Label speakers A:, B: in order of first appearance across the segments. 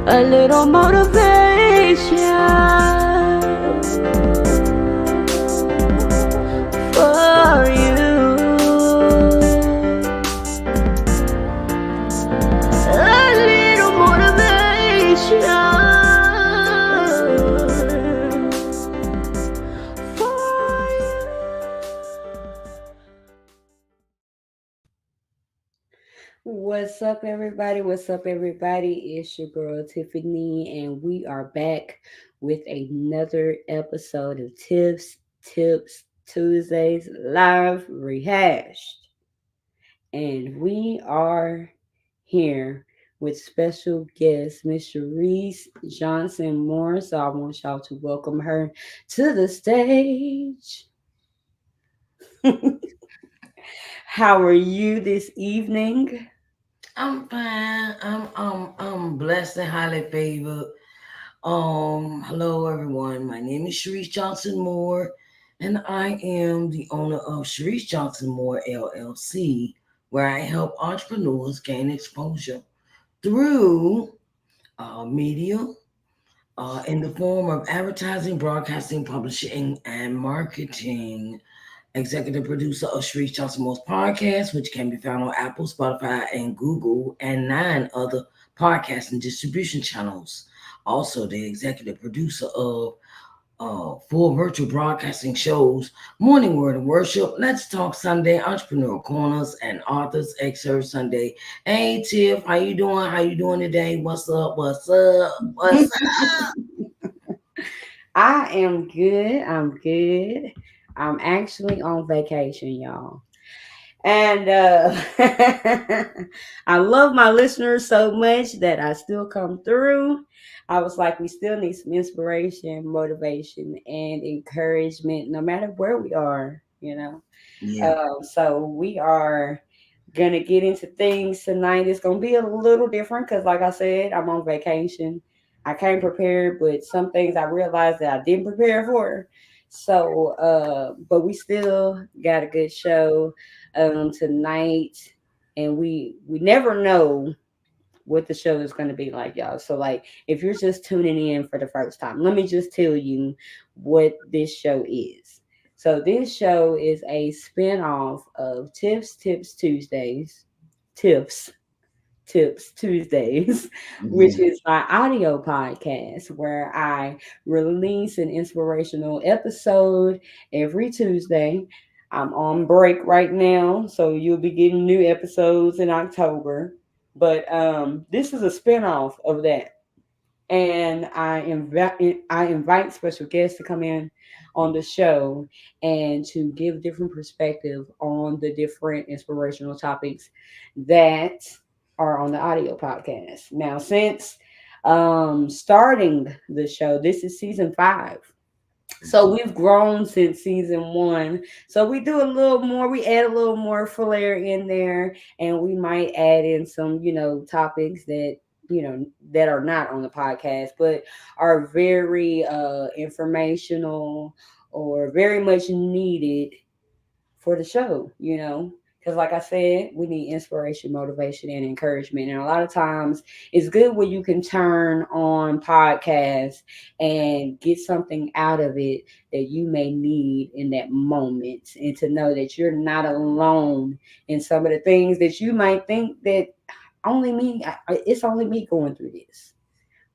A: A little motivation for you. A little motivation for you. What's up, everybody? What's up, everybody? It's your girl Tiffany, and we are back with another episode of Tips Tuesdays live rehashed. And we are here with special guest, Miss Reese Johnson Moore. So I want y'all to welcome her to the stage. How are you this evening?
B: I'm fine. I'm blessed and highly favored. Hello everyone. My name is Sharice Johnson Moore, and I am the owner of Sharice Johnson Moore LLC, where I help entrepreneurs gain exposure through media, in the form of advertising, broadcasting, publishing, and marketing. Executive producer of Sharice Johnson Moore's podcast, which can be found on Apple, Spotify, and Google, and 9 other podcast and distribution channels. Also, the executive producer of 4 virtual broadcasting shows: Morning Word and Worship, Let's Talk Sunday, Entrepreneur Corners, and Authors Excerpt Sunday. Hey Tiff, how you doing? How you doing today? What's up? What's up? What's up?
A: I am good. I'm good. I'm actually on vacation, y'all. And I love my listeners so much that I still come through. I was like, we still need some inspiration, motivation, and encouragement, no matter where we are.
B: Yeah.
A: So we are gonna get into things tonight. It's gonna be a little different because, like I said, I'm on vacation. I came prepared, but some things I realized that I didn't prepare for. So, but we still got a good show tonight, and we never know what the show is going to be like, y'all. So, like, if you're just tuning in for the first time, let me just tell you what this show is. So, this show is a spin-off of Tips Tuesdays, Tips Tips Tuesdays, which
B: Yeah.
A: is my audio podcast where I release an inspirational episode every Tuesday. I'm on break right now, so you'll be getting new episodes in October. But this is a spinoff of that, and I invite special guests to come in on the show and to give different perspective on the different inspirational topics that are on the audio podcast. Now, since starting the show, this is season 5. So we've grown since season 1. So we do a little more, we add a little more flair in there, and we might add in some, topics that are not on the podcast, but are very informational or very much needed for the show. Because, like I said, we need inspiration, motivation, and encouragement. And a lot of times it's good when you can turn on podcasts and get something out of it that you may need in that moment. And to know that you're not alone in some of the things that you might think that it's only me going through this.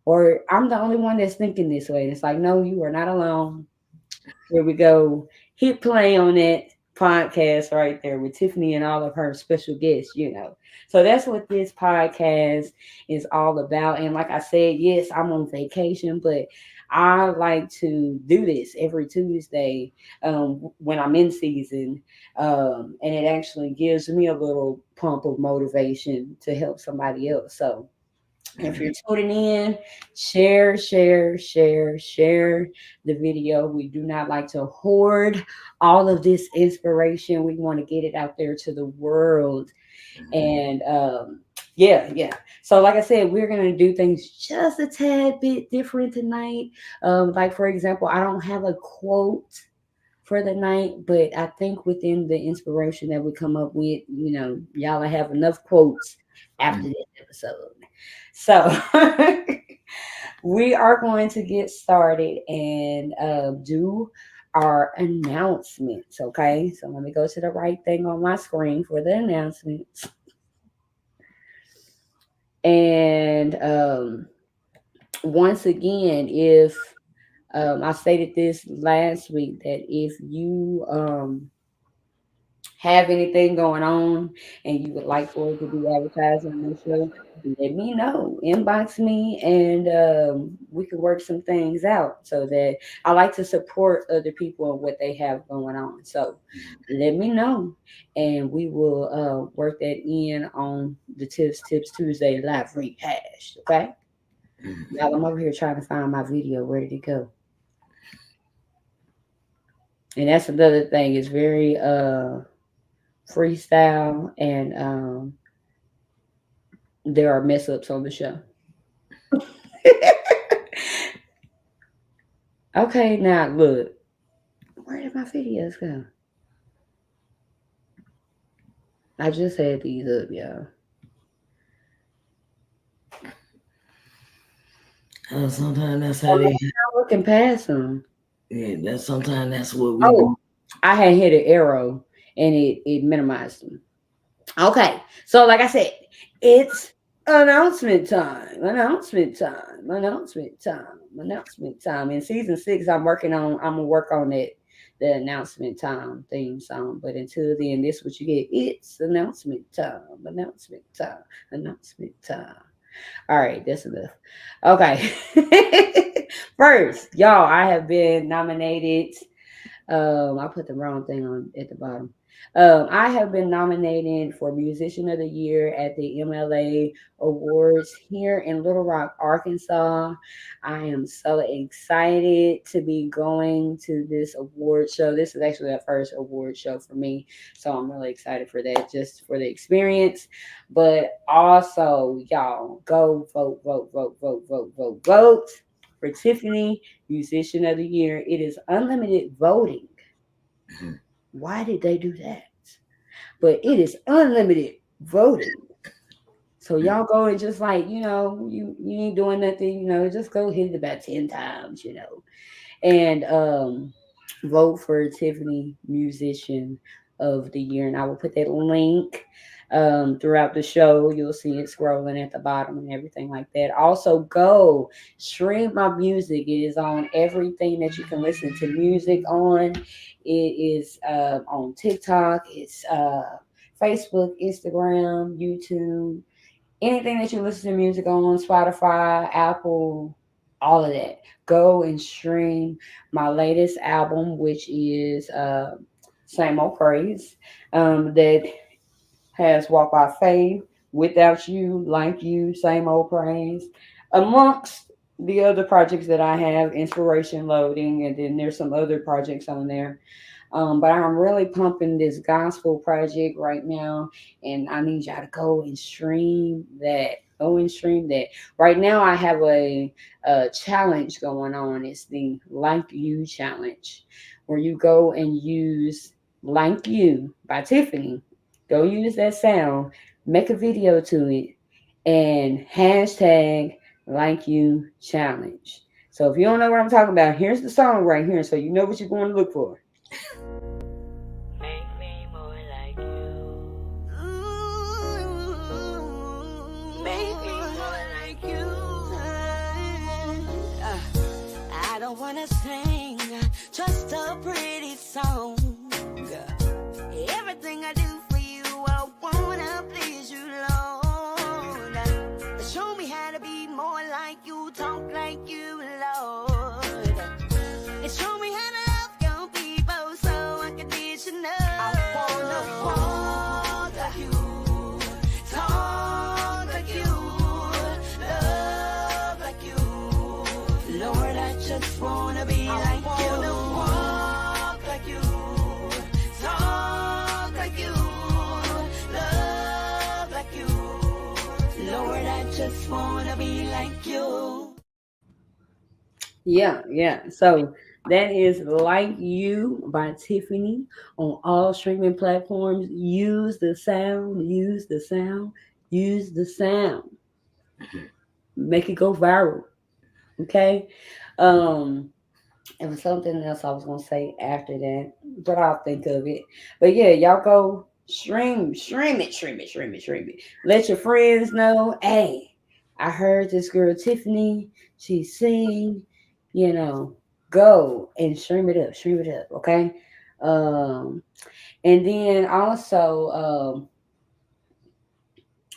A: Or I'm the only one that's thinking this way. It's like, no, you are not alone. Here we go. Hit play on that podcast right there with Tiffany and all of her special guests. So that's what this podcast is all about. And like I said, yes, I'm on vacation, but I like to do this every Tuesday when I'm in season. And it actually gives me a little pump of motivation to help somebody else. So If you're tuning in, share, share, share, share the video. We do not like to hoard all of this inspiration. We want to get it out there to the world. And yeah, yeah. So, like I said, we're going to do things just a tad bit different tonight. Like, for example, I don't have a quote for the night, but I think within the inspiration that we come up with, y'all will have enough quotes after this episode. So we are going to get started and do our announcements. Okay, so let me go to the right thing on my screen for the announcements. And once again, if I stated this last week that if you have anything going on and you would like for it to be advertised on the show, let me know. Inbox me and we can work some things out so that I like to support other people and what they have going on. So let me know and we will work that in on the Tips Tuesday live rehash. Okay. Y'all, I'm over here trying to find my video. Where did it go? And that's another thing. It's very freestyle and there are mess ups on the show. Okay, now look. Where did my videos go? I just had these up, y'all.
B: Sometimes that's
A: Oh,
B: how
A: maybe
B: they.
A: I'm looking past them.
B: Yeah, that's sometimes that's what we
A: Oh,
B: do.
A: I had hit an arrow and it minimized them. Okay, so like I said, it's announcement time, announcement time, announcement time, announcement time. In season 6, I'm gonna work on it, the announcement time theme song. But until then, this what you get. It's announcement time, announcement time, announcement time. All right, that's enough. Okay. First, y'all, I have been nominated. I put the wrong thing on at the bottom. I have been nominated for Musician of the Year at the MLA Awards here in Little Rock, Arkansas. I am so excited to be going to this award show. This is actually the first award show for me, so I'm really excited for that, just for the experience. But also, y'all, go vote, vote, vote, vote, vote, vote, vote for Tiffany Musician of the Year. It is unlimited voting. Why did they do that? But it is unlimited voting. So y'all go and just like, you ain't doing nothing, just go hit it about 10 times, and vote for Tiffany Musician of the Year. And I will put that link throughout the show. You'll see it scrolling at the bottom and everything like that. Also, go stream my music. It is on everything that you can listen to music on. It is on TikTok. It's Facebook, Instagram, YouTube, anything that you listen to music on, Spotify, Apple, all of that. Go and stream my latest album, which is Same Old Praise, that has Walk by Faith, Without You, Like You, Same Old Praise, amongst the other projects that I have, Inspiration Loading, and then there's some other projects on there. But I'm really pumping this gospel project right now, and I need y'all to go and stream that. Go and stream that. Right now, I have a challenge going on. It's the Like You challenge, where you go and use Like You by Tiffany. Go use that sound, make a video to it, and hashtag Like You challenge. So if you don't know what I'm talking about, here's the song right here, so you know what you're going to look for.
C: Make me more like you. Ooh, make me more like you. I don't wanna sing just a pretty song. Everything I do for you, I wanna please you, Lord. Show me how to be more like you, talk like you, Lord. And show me how to love your people so unconditional. I wanna walk like you, talk like you, love just wanna be like you. Walk like you, talk like you, love like you. Lord, I just wanna be like you.
A: Yeah, yeah. So that is Like You by Tiffany on all streaming platforms. Use the sound, use the sound, use the sound. Make it go viral. Okay. Um, it was something else I was gonna say after that, but I'll think of it. But yeah, y'all go stream it. Let your friends know, hey, I heard this girl Tiffany, she sing, you know, go and stream it up, okay? Um, and then also,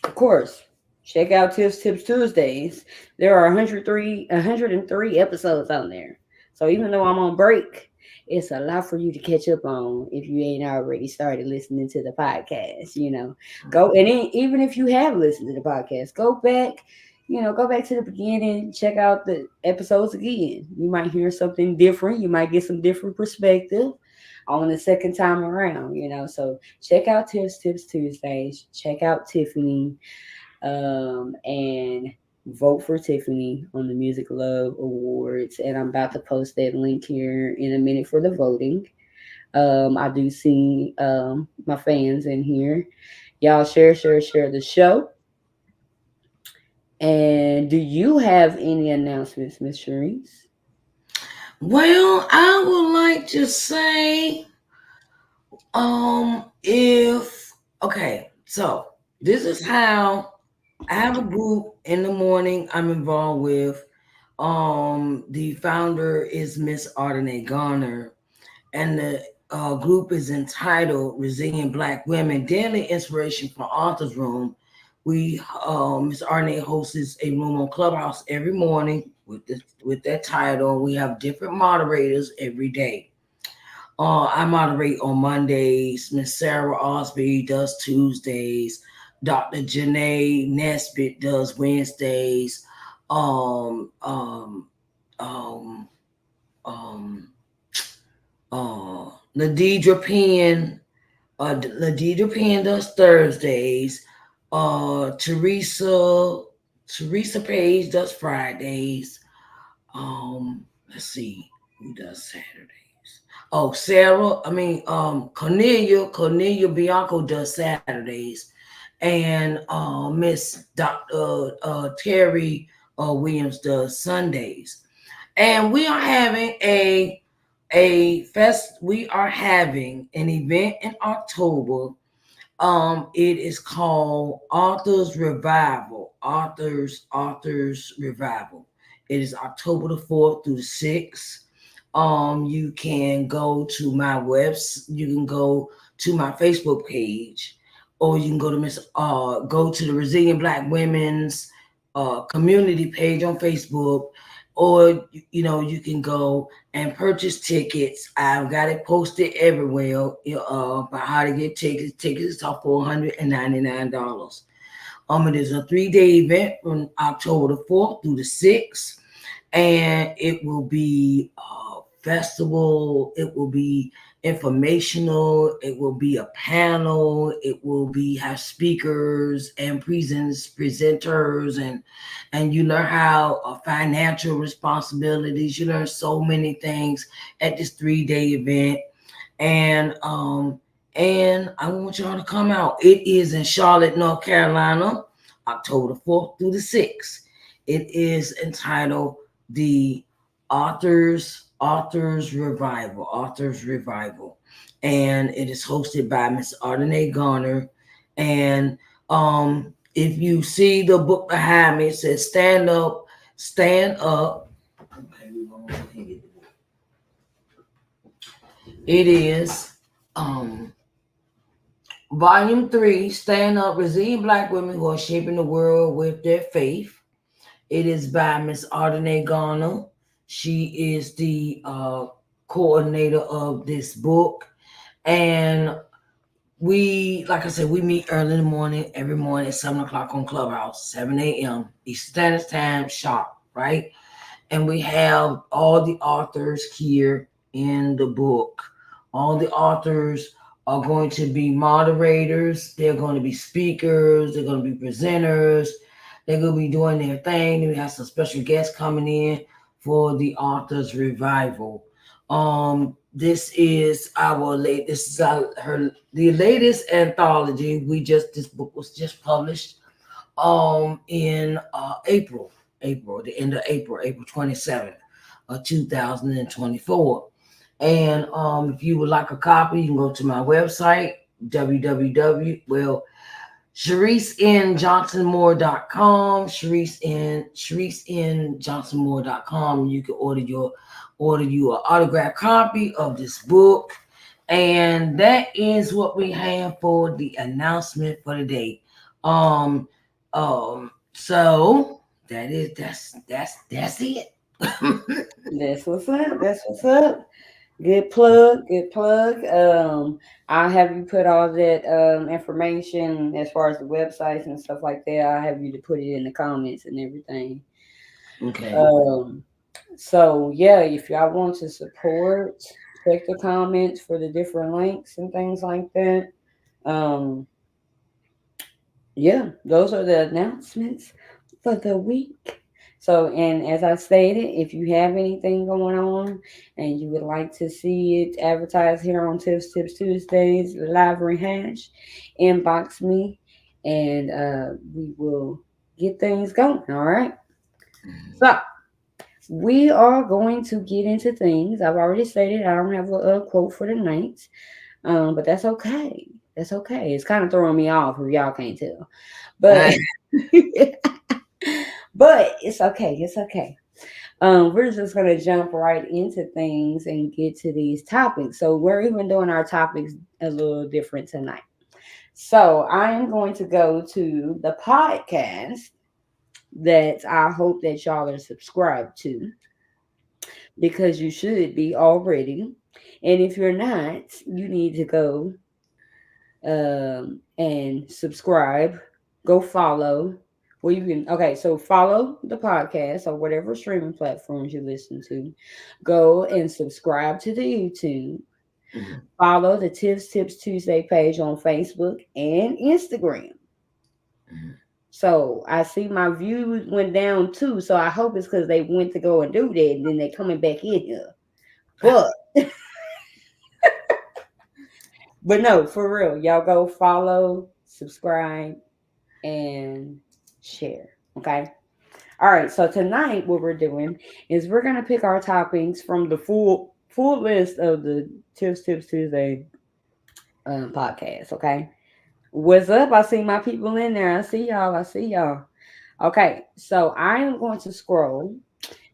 A: of course, check out Tips Tuesdays. There are 103 episodes on there. So even though I'm on break, it's a lot for you to catch up on if you ain't already started listening to the podcast. Go and even if you have listened to the podcast, go back. Go back to the beginning, check out the episodes again. You might hear something different. You might get some different perspective on the second time around. So check out Tips Tuesdays. Check out Tiffany, and vote for Tiffany on the Music Love Awards. And I'm about to post that link here in a minute for the voting. I do see my fans in here. Y'all share the show. And do you have any announcements, Miss Sharice?
B: Well, I would like to say, if okay, so this is how I have a group in the morning I'm involved with. The founder is Miss Ardenae Garner, and the group is entitled Resilient Black Women Daily Inspiration for Authors Room. We Miss Ardenae hosts a room on Clubhouse every morning with that title. We have different moderators every day. I moderate on Mondays. Miss Sarah Osby does Tuesdays. Dr. Janae Nesbitt does Wednesdays. Um, um, um, um, Ladidra Penn. Ladidra Penn does Thursdays. Teresa Page does Fridays. Let's see who does Saturdays. Oh, Cornelia Bianco does Saturdays, and Miss Dr. Terry Williams does Sundays. And we are having we are having an event in October. It is called Authors Revival. Authors Revival. It is October the 4th through the 6th. You can go to my you can go to my Facebook page, or you can go to the Resilient Black Women's community page on Facebook, or you can go and purchase tickets. I've got it posted everywhere about how to get tickets. Tickets are $499. It is a 3-day event from October the 4th through the 6th, and it will be a festival. It will be informational. It will be a panel. It will be have speakers and presenters, and you learn how financial responsibilities. You learn so many things at this 3-day event, and I want y'all to come out. It is in Charlotte, North Carolina, October the 4th through the 6th. It is entitled the Authors Revival, and it is hosted by Miss Ardenae Garner. And if you see the book behind me, it says "Stand Up, Stand Up." Okay, we're gonna go ahead and get the book. It is Volume 3, Stand Up, Resilient Black Women Who Are Shaping the World with Their Faith. It is by Miss Ardenae Garner. She is the coordinator of this book. And we, like I said, we meet early in the morning, every morning at 7 o'clock on Clubhouse, 7 a.m. Eastern Standard Time, sharp, right? and we have all the authors here in the book. All the authors are going to be moderators, they're going to be speakers, they're going to be presenters, they're going to be doing their thing. We have some special guests coming in for the authors revival. This is our late. This is her the latest anthology. This book was just published in April, the end of April 27th of 2024. And if you would like a copy, you can go to my website, www. Well, ShariceNJohnsonMoore.com, ShariceNJohnsonMoore.com. You can order you an autographed copy of this book. And that is what we have for the announcement for today. Um so that's it.
A: That's what's up. That's what's up. Good plug. Good plug. I'll have you put all that information as far as the websites and stuff like that. I'll have you to put it in the comments and everything.
B: Okay.
A: Um, so yeah, if y'all want to support, check the comments for the different links and things like that. Um, yeah, those are the announcements for the week. So, and as I stated, if you have anything going on and you would like to see it advertised here on Tips Tuesdays, live rehash, inbox me and we will get things going. All right. So, we are going to get into things. I've already stated I don't have a quote for tonight, but that's okay. That's okay. It's kind of throwing me off if y'all can't tell. But
B: Right.
A: but it's okay. It's okay. We're just gonna jump right into things and get to these topics. So we're even doing our topics a little different tonight. So I am going to go to the podcast that I hope that y'all are subscribed to because you should be already. And if you're not, you need to go and subscribe, go follow. Well, you can, okay, so follow the podcast or whatever streaming platforms you listen to. Go and subscribe to the YouTube.
B: Mhm.
A: Follow the Tips Tuesday page on Facebook and Instagram.
B: Mhm.
A: So I see my views went down too. So I hope it's because they went to go and do that and then they coming back in here. But no, for real, y'all go follow, subscribe, and share. Okay. All right. So tonight, what we're doing is we're gonna pick our topics from the full list of the Tips Tuesday podcast. Okay. What's up? I see my people in there. I see y'all. I see y'all. Okay. So I am going to scroll,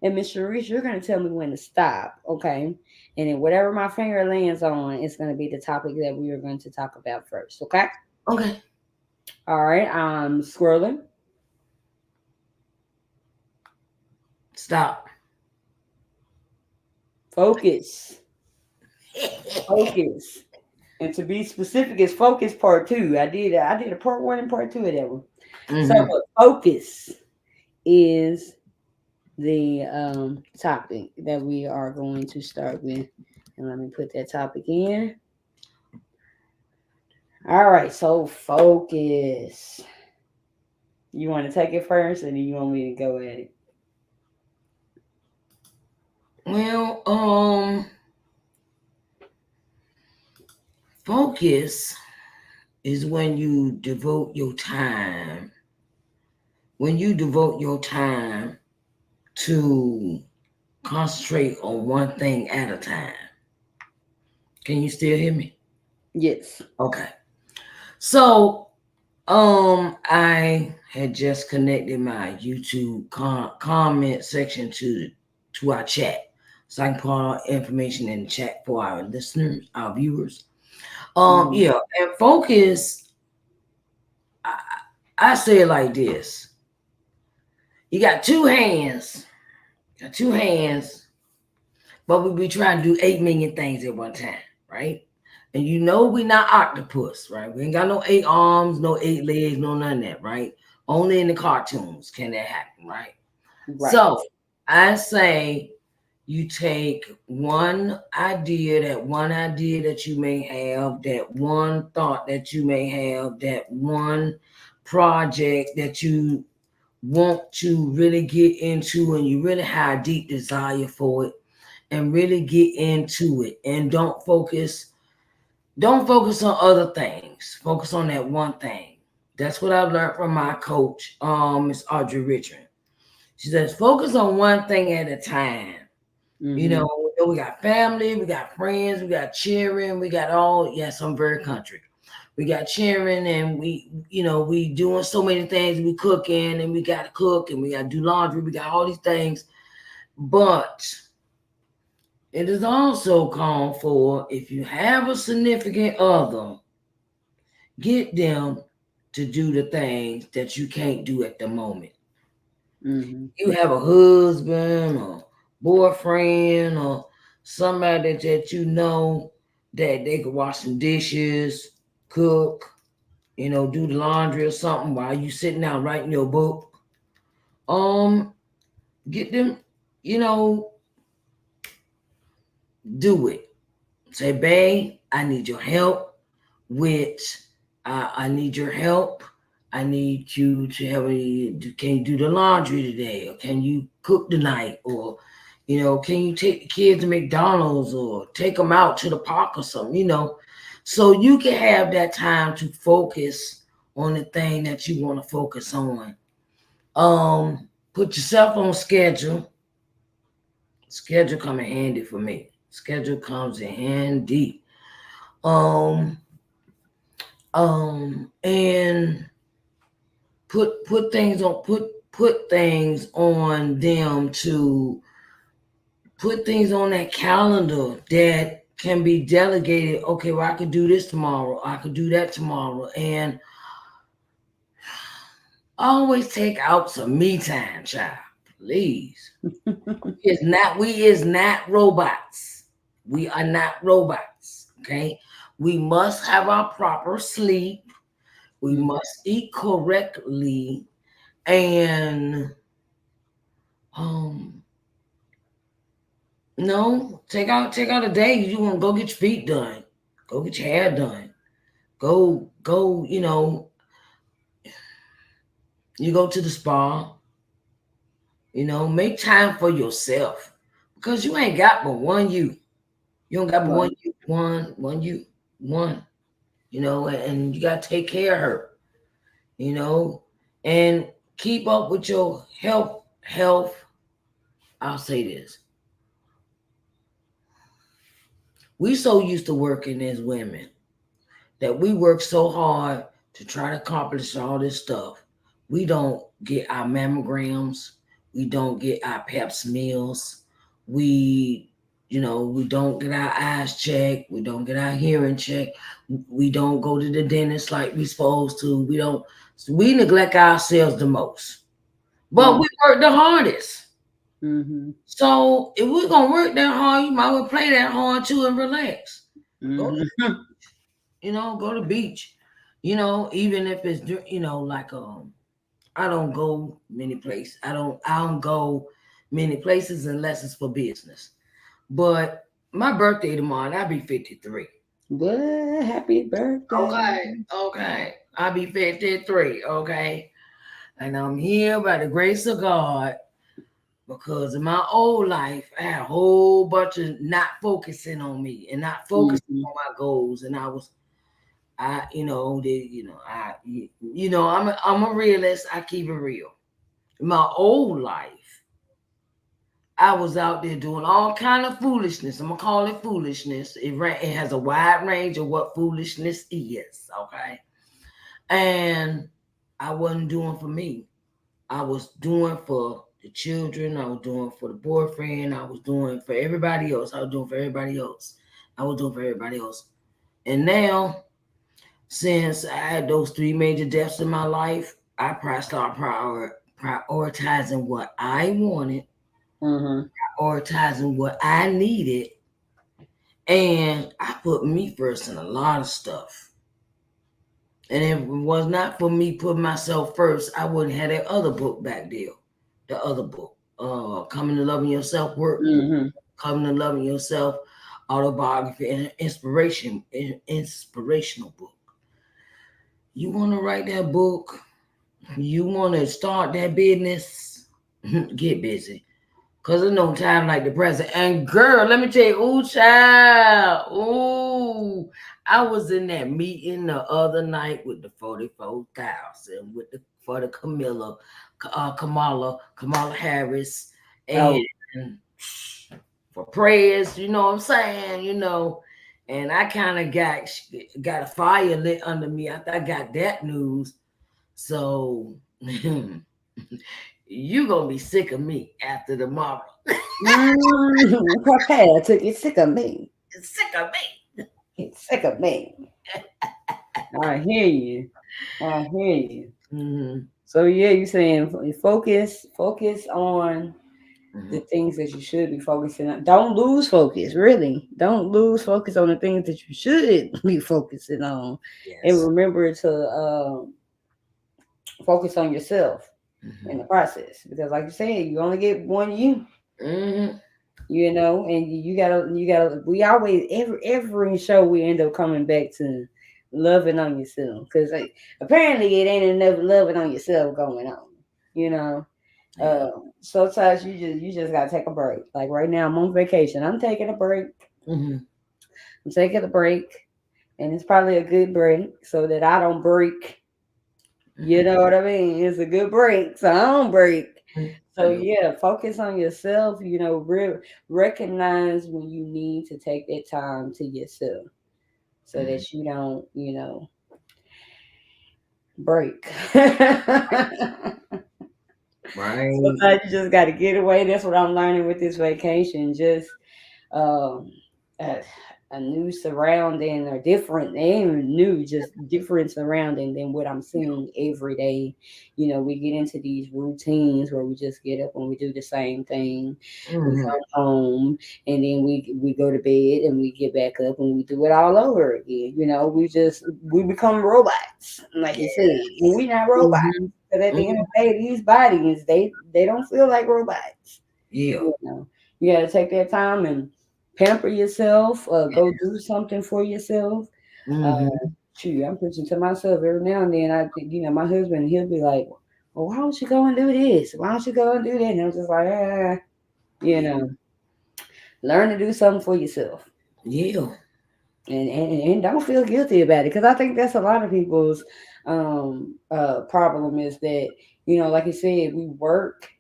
A: and Miss Sharice, you're gonna tell me when to stop. Okay. And then whatever my finger lands on, it's gonna be the topic that we are going to talk about first. Okay.
B: Okay.
A: All right. I'm scrolling.
B: Stop.
A: Focus. Focus. And to be specific, it's focus part two. I did a part one and part two of that one. So
B: Hmm.
A: focus is the topic that we are going to start with. And let me put that topic in. All right, so focus. You want to take it first, or do you want me to go at it?
B: Well, focus is when you devote your time to concentrate on one thing at a time. Can you still hear me?
A: Yes.
B: Okay. So, I had just connected my YouTube comment section to our chat, so I can put our information in the chat for our listeners, our viewers.
A: Mhm.
B: Yeah, and focus. I, I say it like this: you got two hands, but we be trying to do 8 million things at one time, right? And you know we not octopus, right? We ain't got no 8 arms, no 8 legs, no none of that, right? Only in the cartoons can that happen, right?
A: Right.
B: So I say you take one idea that you may have, that one thought that you may have, that one project that you want to really get into, and you really have a deep desire for it, and really get into it, and don't focus on other things. Focus on that one thing. That's what I've learned from my coach, Miss Audrey Richard. She says, focus on one thing at a time. You
A: Mm-hmm.
B: know, we got family, we got friends, we got cheering, we got all, yes, I'm very country. We got cheering, and we doing so many things. We cooking, and we got to cook, and we got to do laundry. We got all these things. But it is also called for, if you have a significant other, get them to do the things that you can't do at the moment.
A: Mm-hmm.
B: You have a husband or boyfriend or somebody that you know that they could wash some dishes, cook, do the laundry or something while you sitting down writing your book. Um, get them, you know, do it. Say, babe, I need your help with I need your help. I need you to help me. Can you do the laundry today? Or can you cook tonight? Or, can you take the kids to McDonald's or take them out to the park or something? So you can have that time to focus on the thing that you want to focus on. Put yourself on schedule. Schedule come in handy for me. Schedule comes in handy. Um, and put things on them to put things on that calendar that can be delegated. Okay, well, I could do this tomorrow, I could do that tomorrow, and always take out some me time, child. Please. We is not robots. We are not robots. Okay. We must have our proper sleep. We
A: Mm-hmm.
B: must eat correctly, and um no, take out a day. You want to go get your feet done, go get your hair done, go. You go to the spa. Make time for yourself, because you ain't got but one you. You don't got but one
A: Right.
B: you, one you, one. And you gotta take care of her. You know, and keep up with your health. Health. I'll say this: we so used to working as women that we work so hard to try to accomplish all this stuff. We don't get our mammograms. We don't get our pap smears. We, we don't get our eyes checked. We don't get our hearing checked. We don't go to the dentist like we supposed to. We don't. We neglect ourselves the most, but
A: Mm-hmm.
B: we work the hardest.
A: Mm-hmm.
B: So if we're gonna work that hard, you might well play that hard too and relax. Go
A: Mm-hmm.
B: go to the beach. Even if it's like I don't go many places. I don't go many places unless it's for business. But my birthday tomorrow, and I'll be 53.
A: Well, happy birthday.
B: Okay, okay. I'll be 53, okay? And I'm here by the grace of God, because in my old life, I had a whole bunch of not focusing on me and not focusing
A: Mm-hmm.
B: on my goals. And I'm a realist. I keep it real. In my old life, I was out there doing all kind of foolishness. I'm gonna call it foolishness. It has a wide range of what foolishness is. Okay, and I wasn't doing for me. I was doing for the children. I was doing for the boyfriend. I was doing for everybody else. I was doing for everybody else. I was doing for everybody else. And now, since I had those three major deaths in my life, I probably started prioritizing what I wanted,
A: Mm-hmm.
B: prioritizing what I needed, and I put me first in a lot of stuff. And if it was not for me putting myself first, I wouldn't have that other book back there, the other book. Coming to Loving Yourself workbook,
A: Mm-hmm.
B: Coming to Loving Yourself autobiography, and inspirational book. You want to write that book? You want to start that business? Get busy. Cause there's no time like the present. And girl, let me tell you, ooh, child, ooh, I was in that meeting the other night with the 44,000 with the for the Kamala Harris, and
A: Oh,
B: for prayers. You know what I'm saying? And I kind of got a fire lit under me after I got that news. So you gonna be sick of me after tomorrow.
A: prepare to get sick of me.
B: Sick of me.
A: Get sick of me. I hear you. I hear you.
B: Mm-hmm.
A: So yeah, you saying focus on
B: Mm-hmm.
A: the things that you should be focusing on. Don't lose focus, really. Don't lose focus on the things that you should be focusing on. And
B: Yes.
A: remember to focus on yourself in
B: Mm-hmm.
A: the process. Because like you said, you only get one you,
B: Mm-hmm.
A: and you gotta we always every show we end up coming back to loving on yourself. Because like, apparently it ain't enough loving on yourself going on. You know.
B: Yeah.
A: Sometimes you just gotta take a break. Like right now, I'm on vacation. I'm taking a break.
B: Mm-hmm.
A: I'm taking a break, and it's probably a good break so that I don't break. You know what I mean? It's a good break, so I don't break.
B: Mm-hmm.
A: So yeah, focus on yourself. Recognize when you need to take that time to yourself, so
B: Mm-hmm.
A: that you don't, break.
B: Right.
A: Sometimes you just got to get away. That's what I'm learning with this vacation. Just um, a, a new surrounding or different, they ain't even new, just different surrounding than what I'm seeing every day. We get into these routines where we just get up and we do the same thing. We
B: Mm-hmm.
A: come home and then we go to bed and we get back up and we do it all over again. We become robots, like you said, and we not robots.
B: Mm-hmm.
A: Because at the end
B: Mm-hmm.
A: of the day, these bodies, they don't feel like robots.
B: Yeah.
A: You know, you got to take that time and pamper yourself. Go do something for yourself. Uh,
B: Mm-hmm.
A: Shoot, I'm preaching to myself every now and then. My husband, he'll be like, "Well, why don't you go and do this? Why don't you go and do that?" And I'm just like, you
B: Yeah.
A: know, learn to do something for yourself,
B: Yeah.
A: and don't feel guilty about it. Because I think that's a lot of people's problem is that like you said, we work.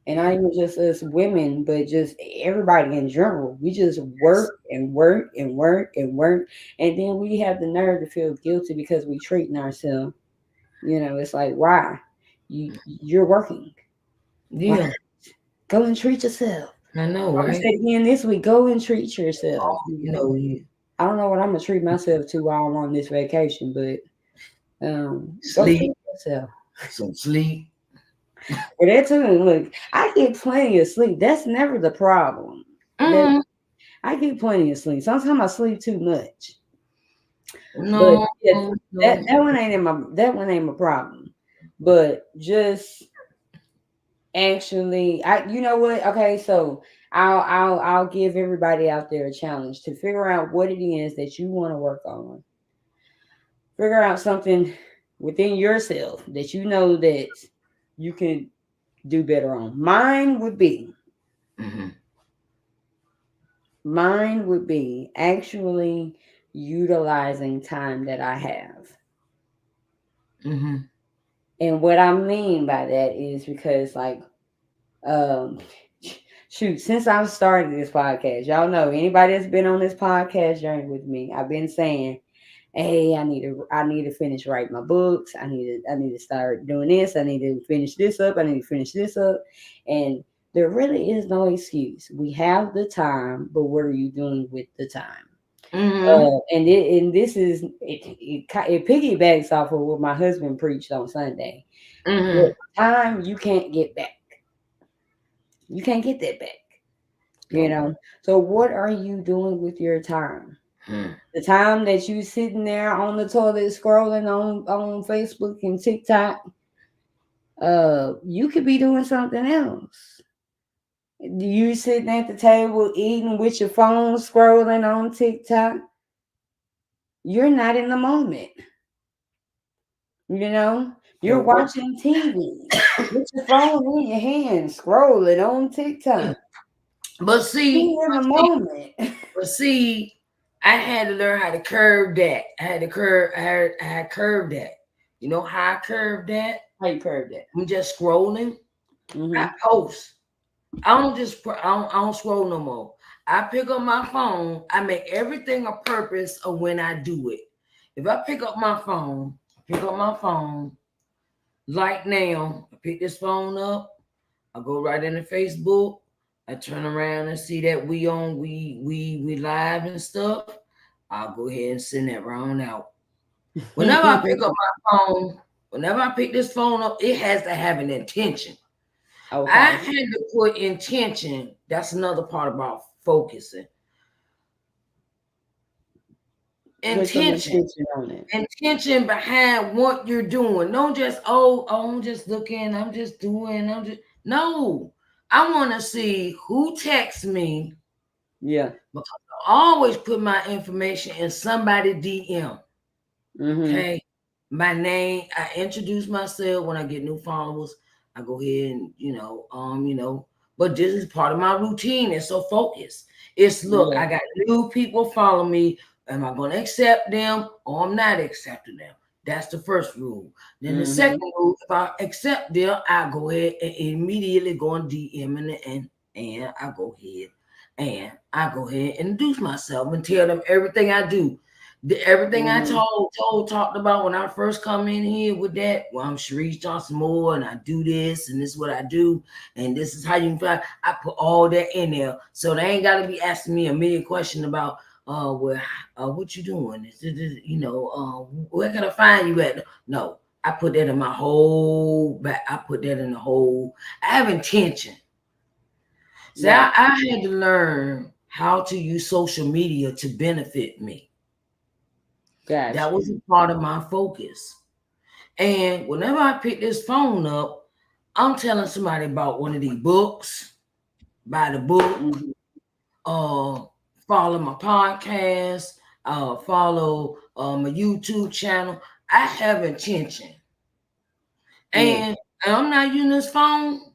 A: And not even just us women, but just everybody in general. We just
B: Yes.
A: work and work and work and work. And then we have the nerve to feel guilty because we treating ourselves. It's like, why? You're working. Why?
B: Yeah.
A: Go and treat yourself.
B: I know,
A: I'm gonna
B: right?
A: say it again this week, go and treat yourself.
B: You
A: I don't know what I'm gonna treat myself to while I'm on this vacation, but go
B: sleep,
A: treat yourself.
B: some sleep.
A: But that too, look, I get plenty of sleep. That's never the problem. That
B: Mm-hmm.
A: I get plenty of sleep. Sometimes I sleep too much, but
B: No,
A: yeah, that
B: no.
A: that one ain't my problem. But just actually, you know what? Okay, so I'll give everybody out there a challenge to figure out what it is that you want to work on. Figure out something within yourself that you know that you can do better on.
B: Mm-hmm.
A: Mine would be actually utilizing time that I have.
B: Mm-hmm.
A: And what I mean by that is because, like, um, shoot, since I've started this podcast, y'all know anybody that's been on this podcast journey with me, I've been saying, "Hey, I need to finish writing my books. I need to start doing this. I need to finish this up. I need to finish this up." And there really is no excuse. We have the time, but what are you doing with the time?
B: Mm-hmm.
A: And this is it piggybacks off of what my husband preached on Sunday.
B: Mm-hmm.
A: But time you can't get back. You can't get that back. You
B: No.
A: know. So what are you doing with your time?
B: Mm-hmm.
A: The time that you sitting there on the toilet scrolling on Facebook and TikTok, you could be doing something else. You sitting at the table eating with your phone scrolling on TikTok, you're not in the moment. You know, you're
B: And what?
A: watching TV with your phone in your hand, scrolling on TikTok.
B: But
A: Be
B: see,
A: in the
B: but see,
A: moment.
B: but see, I had to learn how to curve that. I had to curve. I had curved that. You know how I curved that?
A: How you curve that?
B: I'm just scrolling. I
A: Mm-hmm.
B: post. I don't scroll no more. I pick up my phone. I make everything a purpose of when I do it. If I pick up my phone like now. I pick this phone up. I go right into Facebook. I turn around and see that we live and stuff. I'll go ahead and send that round out. Whenever I pick up my phone, whenever I pick this phone up, it has to have an intention. I
A: Okay.
B: had to put intention. That's another part about focusing.
A: Put some
B: Intention.
A: intention on it.
B: Intention behind what you're doing. Don't just, I'm just looking, I'm just doing, I'm just no. I want to see who texts me
A: Yeah.
B: because I always put my information in somebody DM.
A: Mm-hmm.
B: Okay. My name, I introduce myself when I get new followers. I go ahead and, but this is part of my routine. It's so focused. It's look,
A: Yeah.
B: I got new people follow me. Am I going to accept them or I'm not accepting them? That's the first rule. Then the
A: Mm-hmm.
B: second rule, if I accept them, I go ahead and immediately go on DM and I go ahead and introduce myself and tell them everything I do. Everything I
A: Mm-hmm.
B: talked about when I first come in here with that. Well, I'm Sharice Johnson Moore, and I do this, and this is what I do, and this is how you can find. I put all that in there, so they ain't got to be asking me a million questions about, well, what you doing? Where can I find you at? No, I put that in my whole back. I put that in the whole. I have intention. So
A: Right.
B: I had to learn how to use social media to benefit me. That
A: Gotcha.
B: was a part of my focus. And whenever I pick this phone up, I'm telling somebody about one of these books, buy the book,
A: Mm-hmm.
B: uh, follow my podcast, follow my YouTube channel. I have intention.
A: Yeah.
B: And I'm not using this phone,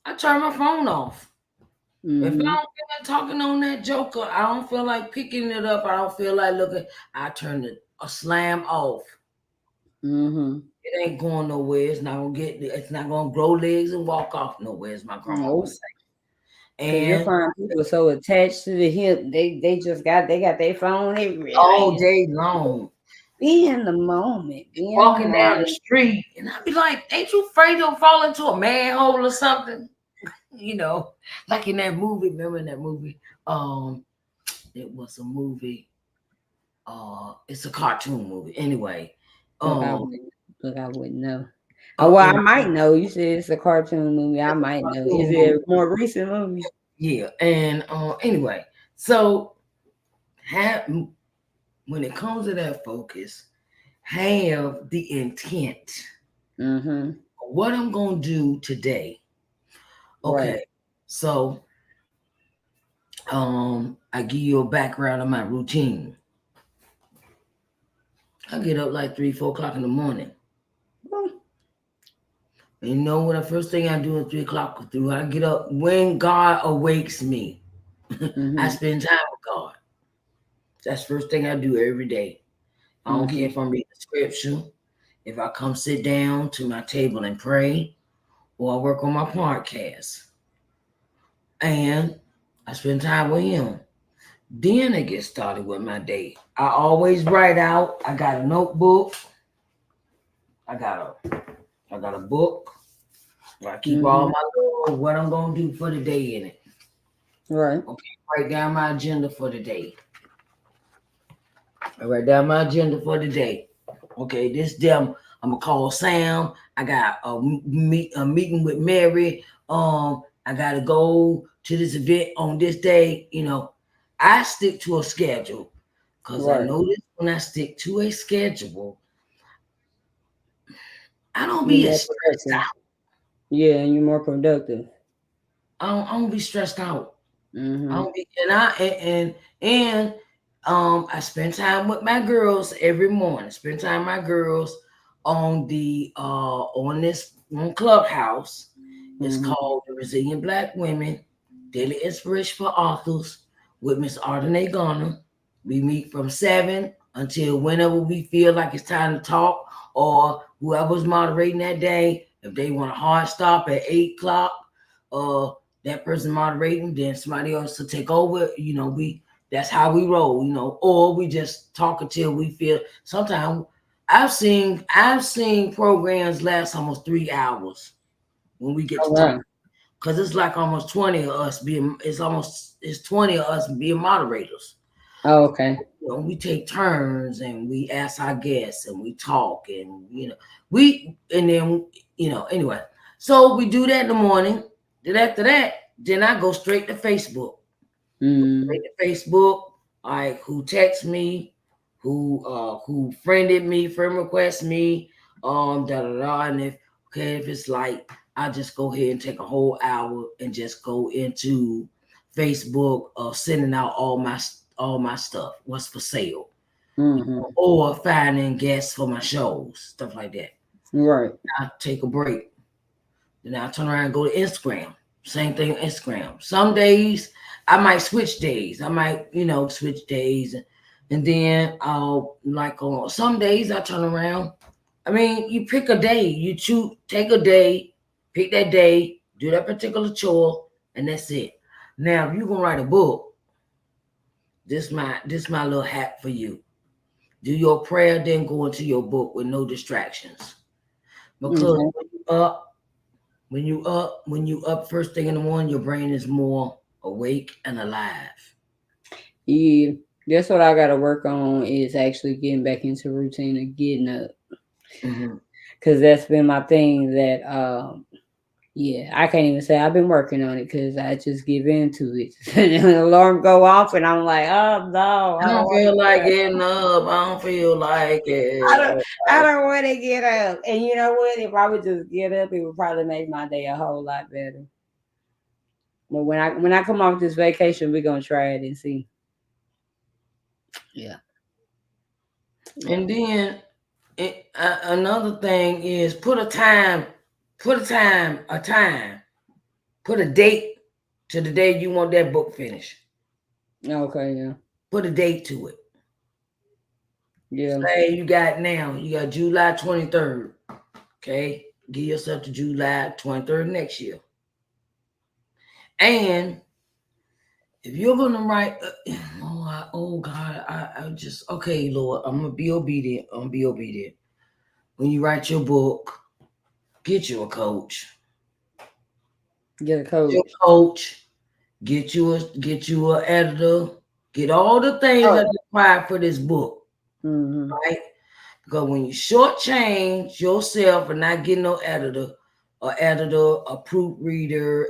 B: I turn my phone off. If I don't
A: Mm-hmm.
B: feel like talking on that joker, I don't feel like picking it up, I don't feel like looking, I turn it a slam off.
A: Mm-hmm.
B: It ain't going nowhere. It's not gonna get. It's not gonna grow legs and walk off nowhere, as my grandma would
A: Nope.
B: say.
A: Cause you'll
B: And
A: find people so attached to the hip, they got their phone everywhere.
B: all
A: Like,
B: day long,
A: be in the moment. Be in the
B: walking down the
A: moment.
B: street, and I'd be like, "Ain't you afraid you'll fall into a manhole or something?" You know, like in that movie. Remember in that movie? It was a movie. It's a cartoon movie. Anyway,
A: Look, I
B: um,
A: wouldn't. Look, I wouldn't know. Oh, well, I
B: in
A: might know. You said it's a cartoon movie. I
B: it's a
A: might know. Is
B: cartoon
A: it
B: movie.
A: a more recent movie?
B: Yeah, and anyway, so have when it comes to that focus, have the intent.
A: Mm-hmm.
B: What I'm gonna do today.
A: Right.
B: Okay, so I give you a background of my routine. I get up like 3, 4 o'clock in the morning.
A: Well,
B: And you know what? The first thing I do at 3 o'clock through, I get up when God awakes me. I
A: mm-hmm.
B: spend time with God. That's the first thing I do every day. I don't care
A: Mm-hmm.
B: if I'm reading scripture, if I come sit down to my table and pray, or I work on my podcast. And I spend time with him. Then I get started with my day. I always write out. I got a notebook. I got a book where I keep all
A: Mm-hmm.
B: my little what I'm gonna do for the day in it.
A: Right.
B: Okay, write down my agenda for the day. I write down my agenda for the day. Okay, this them I'm gonna call Sam. I got a meeting with Mary. I gotta go to this event on this day. I stick to a schedule because I
A: Right.
B: notice when I stick to a schedule, I don't
A: You're
B: be
A: more
B: as stressed
A: productive.
B: out.
A: Yeah, and you're more productive.
B: I don't be stressed out. I
A: Mm-hmm.
B: don't be, and I spend time with my girls every morning. Spend time with my girls on this on Clubhouse. It's
A: Mm-hmm.
B: called the Resilient Black Women Daily Inspiration for Authors with Miss Ardenae Garner. We meet from 7 until whenever we feel like it's time to talk, or whoever's moderating that day. If they want a hard stop at 8 o'clock, uh, that person moderating, then somebody else to take over. That's how we roll. Or we just talk until we feel. Sometimes I've seen programs last almost 3 hours when we get
A: Oh
B: to talk,
A: wow.
B: because it's like almost 20 of us being. It's 20 of us being moderators.
A: Oh, okay.
B: We take turns and we ask our guests and we talk, and we and then anyway. So we do that in the morning. Then after that, then I go straight to Facebook.
A: Mm-hmm.
B: Straight to Facebook, like who text me, who friended me, friend request me, da da da. And if it's like, I just go ahead and take a whole hour and just go into Facebook, sending out all my stuff, what's for sale,
A: Mm-hmm.
B: or finding guests for my shows, stuff like that.
A: Right.
B: I take a break. Then I turn around and go to Instagram. Same thing on Instagram. Some days I might switch days. I might, switch days. And then I'll, like, on some days I turn around. I mean, you pick a day. You choose, take a day, pick that day, do that particular chore, and that's it. Now, if you're gonna write a book, this my little hack for you. Do your prayer, then go into your book with no distractions. Because
A: Okay.
B: when you up first thing in the morning, your brain is more awake and alive.
A: Yeah. That's what I gotta work on is actually getting back into routine of getting up.
B: Hmm.
A: Cause that's been my thing that yeah, I can't even say I've been working on it because I just give in to it. And the alarm go off and I'm like, oh no,
B: I
A: I don't
B: don't
A: want to
B: feel like
A: get up.
B: getting up. I don't feel like
A: I
B: it.
A: don't I don't want to get up. And you know what? If I would just get up, it would probably make my day a whole lot better. But when I come off this vacation, we're gonna try it and see. Yeah. Yeah.
B: And then another thing is put a time, put a date to the day you want that book finished.
A: Okay, yeah.
B: Put a date to it.
A: Yeah.
B: Say you got July 23rd. Okay, give yourself to July 23rd next year. And if you're gonna write, oh God, I just, okay, Lord, I'm gonna be obedient. I'm gonna be obedient. When you write your book, get you a coach.
A: Get a
B: Get your
A: coach.
B: coach. Get you a editor. Get all the things
A: Oh.
B: that required for this book,
A: Mm-hmm.
B: right? Because when you shortchange yourself and not getting no editor, a proofreader,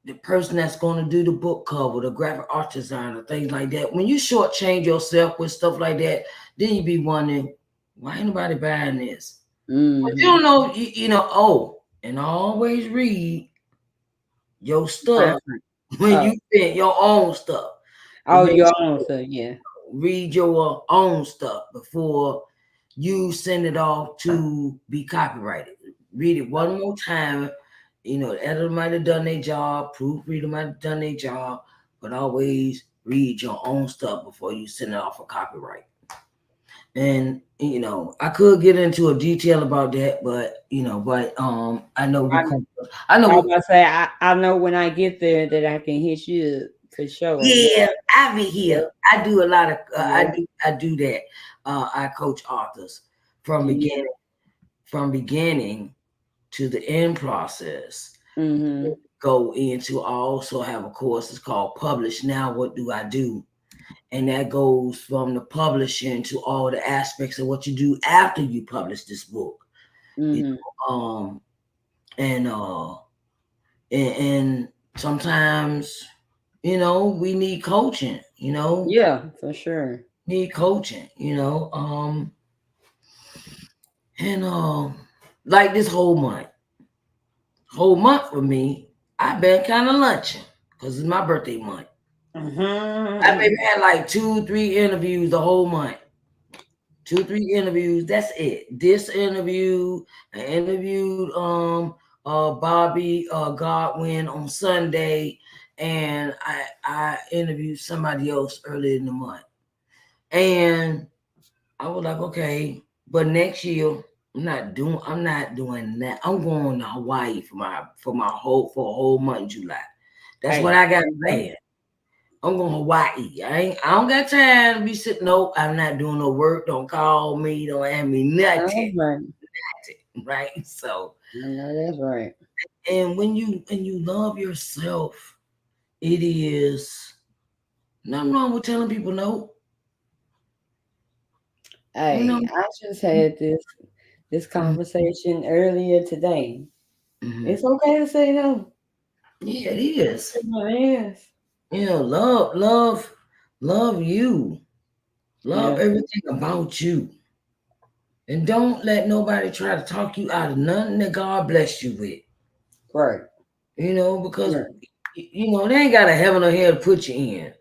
B: the person that's going to do the book cover, the graphic art designer, things like that. When you shortchange yourself with stuff like that, then you be wondering, why ain't nobody buying this? But you
A: Mm-hmm.
B: don't know, and always read your stuff
A: Reference.
B: when
A: Oh.
B: you print your own stuff. To
A: Oh,
B: make
A: your own
B: sure,
A: stuff, yeah.
B: read your own stuff before you send it off to be copyrighted. Read it one more time. The editor might have done their job, proofreader might have done their job, but always read your own stuff before you send it off for copyright. And I could get into a detail about that, but I know we
A: I,
B: come. I know
A: I was
B: we.
A: about to say I know when I get there that I can hit you up for sure on that.
B: Yeah, I be here.
A: Yep.
B: I do a lot of.
A: Yep.
B: I do that. I coach authors from
A: Yeah.
B: beginning to the end process.
A: Mm-hmm.
B: Go into. I also have a course. It's called Publish Now. What do I do? And that goes from the publishing to all the aspects of what you do after you publish this book. You
A: Mm-hmm.
B: know, and and sometimes we need coaching.
A: Yeah, for sure.
B: Need coaching. And like this whole month. whole month for me, I've been kind of lunching because it's my birthday month. I
A: Mm-hmm.
B: maybe had like 2, 3 interviews the whole month. 2, 3 interviews. That's it. This interview, I interviewed Bobby Godwin on Sunday, and I interviewed somebody else earlier in the month. And I was like, okay, but next year I'm not doing that. I'm going to Hawaii for a whole month in July. That's what
A: Hey,
B: I got planned. I'm going to Hawaii. I don't got time to be sitting. Nope, I'm not doing no work. Don't call me. Don't ask me
A: that's
B: nothing.
A: right.
B: Right. So,
A: I know that's right.
B: and when you love yourself, it is nothing wrong with telling people no. You know.
A: Hey, I just had this
B: Mhm,
A: conversation earlier today.
B: mhm.
A: It's okay to say no.
B: Yeah, it is.
A: It really is.
B: Yeah, love you. Love
A: Yeah,
B: everything about you. And don't let nobody try to talk you out of nothing that God blessed you with.
A: right.
B: Because
A: Right.
B: they ain't got a heaven or hell to put you in.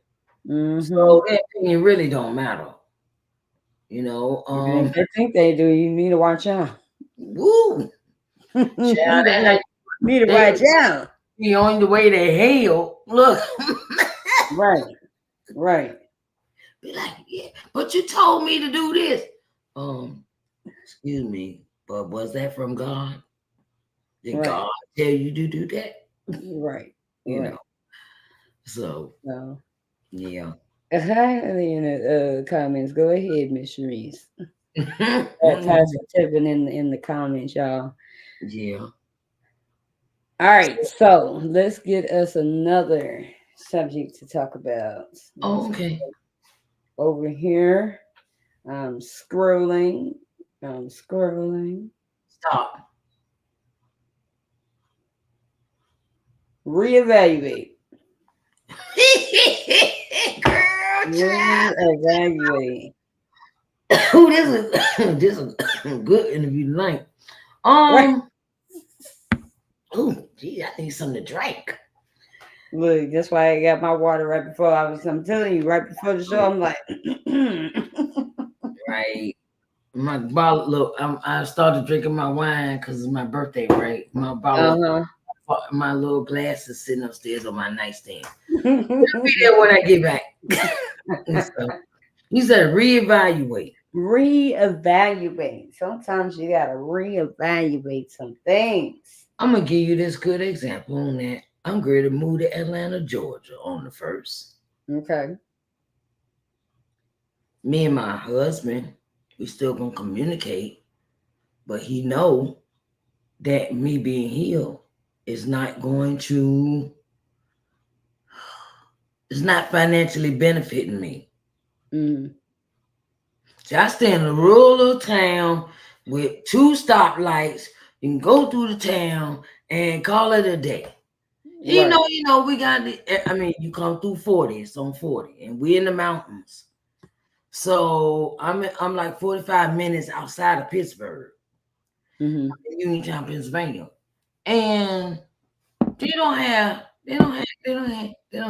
A: Mm-hmm.
B: So that opinion really don't matter. You know,
A: And if
B: um,
A: they think they do, you need to watch out.
B: woo, child, that how
A: Need to
B: they
A: watch out.
B: be on the way to hell. Look,
A: Right. Right.
B: be like, yeah, but you told me to do this. Um, excuse me, but was that from God? Did
A: Right.
B: God tell you to do that?
A: Right.
B: You
A: Right.
B: know, so
A: So,
B: yeah.
A: hi in the comments. Go ahead, Miss Sharice.
B: Mhm.
A: Pastor Tiffin in the comments, y'all.
B: Yeah.
A: All right, so let's get us another subject to talk about.
B: Oh,
A: Let's
B: okay.
A: over here. I'm scrolling. I'm scrolling.
B: Stop.
A: Reevaluate.
B: Girl, child.
A: Reevaluate.
B: Oh, this is this is a good interview tonight.
A: Right.
B: Um. Oh, gee, I need something to drink.
A: Look, that's why I got my water right before I was. I'm telling you, right before the show, I'm like,
B: Right. My bottle. Look, I started drinking my wine because it's my birthday. Right. My bottle.
A: uh
B: My little glass is sitting upstairs on my nightstand. Be
A: huh.
B: there when I get back. So, you said reevaluate.
A: Reevaluate. Sometimes you gotta reevaluate some things.
B: I'm gonna give you this good example on that. I'm going to move to Atlanta, Georgia on the first.
A: Okay.
B: Me and my husband, we still gonna communicate, but he know that me being healed is not going to it's not financially benefiting me.
A: Mm,
B: See, I stay in a rural town with 2 stoplights. You can go through the town and call it a day.
A: right.
B: We got I mean, you come through 40, it's on 40, and we in the mountains. So I'm like 45 minutes outside of Pittsburgh,
A: Hmm.
B: Uniontown, Pennsylvania. And they don't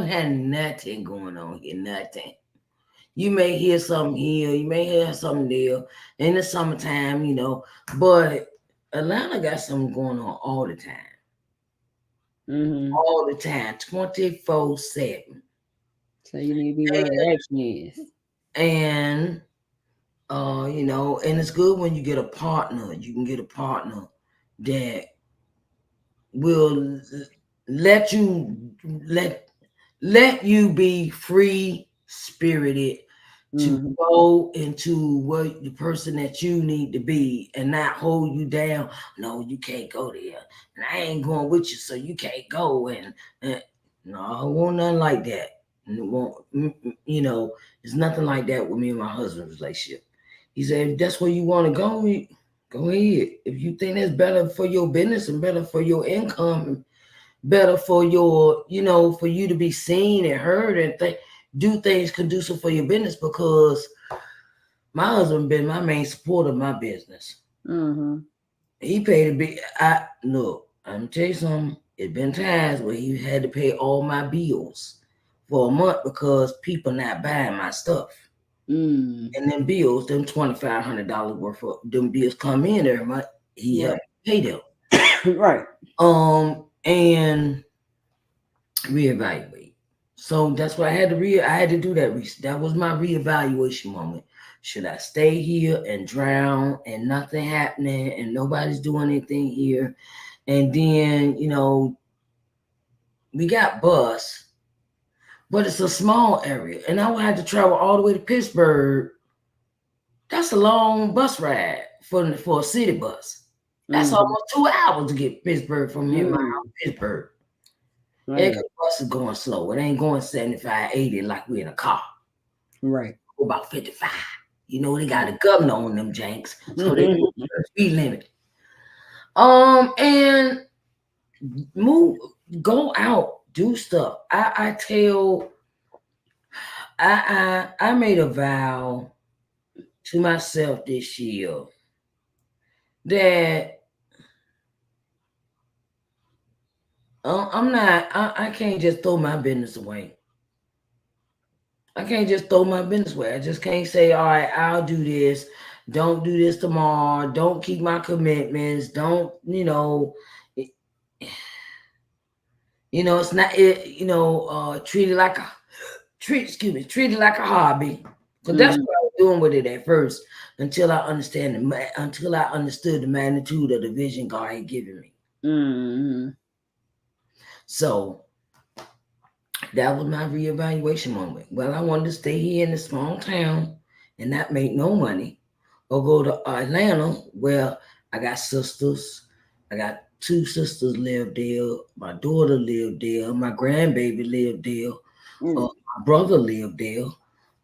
B: have nothing going on here, nothing. You may hear something here, you may hear something there in the summertime, but Atlanta got something going on
A: Hmm.
B: all the time, 24/7.
A: So you need to be where the action is.
B: And and it's good when you get a partner. You can get a partner that will let you let let you be free spirited to
A: Hmm.
B: go into what the person that you need to be and not hold you down. No, you can't go there, and I ain't going with you, so you can't go. And no, I want nothing like that. And it won't, it's nothing like that with me and my husband's relationship. He said, if that's where you want to go, go ahead. If you think that's better for your business and better for your income, better for for you to be seen and heard and do things conducive for your business, because my husband been my main supporter of my business.
A: Hmm.
B: He paid a big I look, I'm tell you something. It's been times where he had to pay all my bills for a month because people not buying my stuff.
A: Mm.
B: And then bills, them $2,500 worth of them bills come in every month. He
A: Right.
B: helped pay them.
A: Right.
B: And reevaluate. So that's what I had to I had to do that. That was my reevaluation moment. Should I stay here and drown and nothing happening and nobody's doing anything here? And then, we got bus, but it's a small area. And I would have to travel all the way to Pittsburgh. That's a long bus ride for a city bus. That's
A: Mm-hmm.
B: almost 2 hours to get Pittsburgh from here, my
A: Mm.
B: house, Pittsburgh.
A: Right.
B: Every bus is going slow. It ain't going 75, 80 like we in a car.
A: Right.
B: Go about 55. They got a governor on them janks, so they go the speed limit. And move, go out, do stuff. I made a vow to myself this year that I'm not. I can't just throw my business away. I can't just throw my business away. I just can't say, all right, I'll do this. Don't do this tomorrow. Don't keep my commitments. Don't, it- it's not it, treat it like a treat it like a hobby. Because that's
A: Mm-hmm.
B: what I was doing with it at first until I understood the magnitude of the vision God had given me.
A: Mm-hmm.
B: So that was my reevaluation moment. Well, I wanted to stay here in a small town and not make no money, or go to Atlanta where I got sisters. I got two sisters live there. My daughter lived there. My grandbaby lived there.
A: Mm.
B: My brother lived there.
A: Yeah,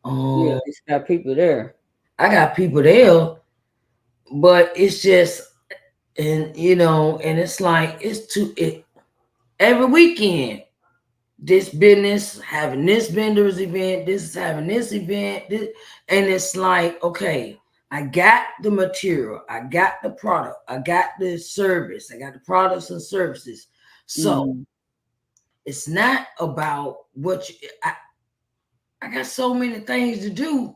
B: Um,
A: it's got people there.
B: I got people there, but it's just, and it's like every weekend. This business having this vendors event, this is having this event, and it's like, okay, I got the material, I got the product, I got the service, I got the products and services. So
A: Mm.
B: it's not about I got so many things to do,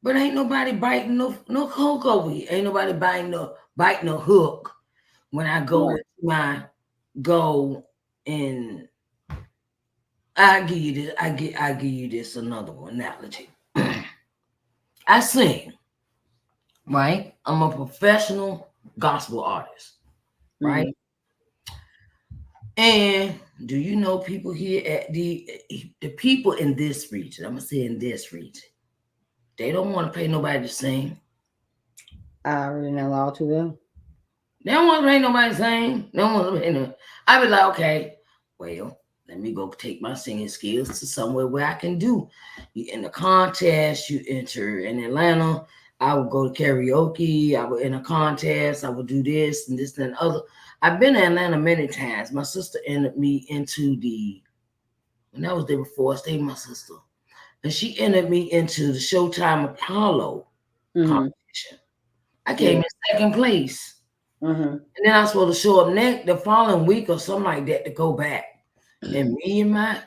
B: but ain't nobody biting no hook over here. Ain't nobody biting no hook when I go
A: Right.
B: into my go and I give you this. I give you this another one analogy. I sing, right? I'm a professional gospel artist, right?
A: Mm.
B: And do you know people here at the people in this region? I'm gonna say in this region, they don't want to pay nobody to sing.
A: I already know all too well.
B: They don't want to pay nobody to sing. They don't want to pay no. I be like, okay, well, let me go take my singing skills to somewhere where I can do. You in the contest, you enter in Atlanta. I would go to karaoke. I would in a contest. I would do this and this and other. I've been to Atlanta many times. My sister entered me into when I was there before. I stayed with my sister, and she entered me into the Showtime Apollo
A: Mm-hmm.
B: competition. I came
A: Yeah.
B: in second place.
A: Mm-hmm.
B: And then I was supposed to show up next the following week or something like that to go back. And me and my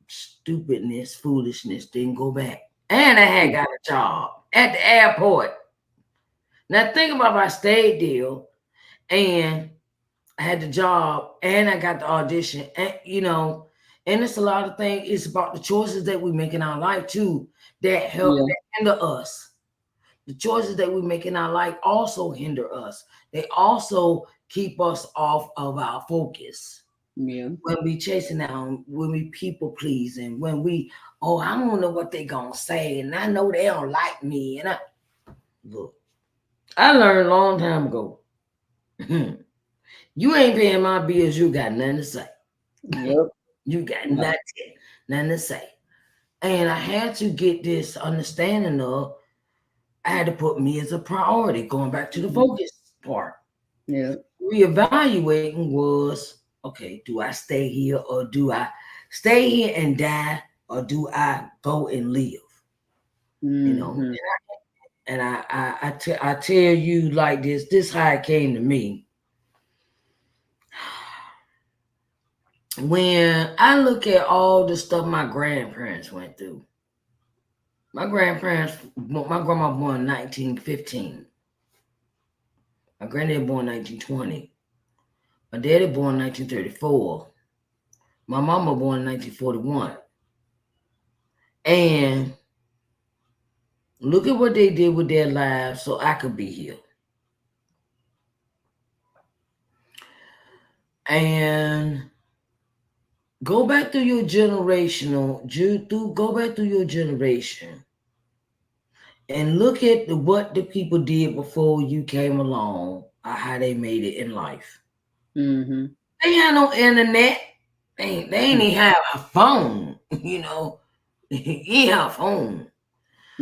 B: stupidness, foolishness didn't go back. And I had got a job at the airport. Now think about my stayed deal and I had the job and I got the audition. And it's a lot of things. It's about the choices that we make in our life too
A: Yeah.
B: that hinder us. The choices that we make in our life also hinder us. They also keep us off of our focus.
A: Yeah.
B: When we chasing down, when we people pleasing, when we, oh, I don't know what they gonna say, and I know they don't like me. And look, I learned a long time ago. You ain't paying my bills, you got nothing to say.
A: Yep.
B: You got
A: Yep.
B: nothing to say. And I had to get this understanding of I had to put me as a priority, going back to the
A: Mhm.
B: focus part.
A: Yeah.
B: Reevaluating was, okay, do I stay here or do I stay here and die or do I go and live? You know,
A: Mm-hmm.
B: and I tell you like this how it came to me. when I look at all the stuff my grandparents went through, my grandma born in 1915, my granddad born 1920, my daddy born 1934, my mama born in 1941, and look at what they did with their lives so I could be here. And go back through your go back through your generation and look at what the people did before you came along, how they made it in life.
A: Mm-hmm.
B: They had no internet. They ain't even have a phone, you know. You ain't have a phone.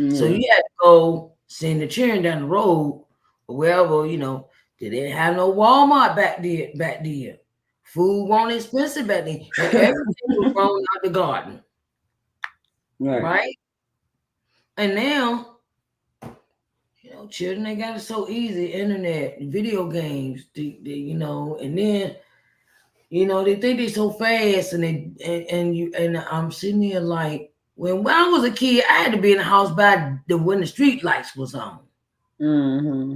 B: So
A: Yeah.
B: you had to go send the children down the road or wherever, you know. They didn't have no Walmart back then. Food wasn't expensive back then. And everything was grown out the garden.
A: Right.
B: Right? And now, children they got it so easy, internet, video games, and then they think they so fast, and I'm sitting there like, when I was a kid, I had to be in the house by when the street lights was on.
A: Mm-hmm.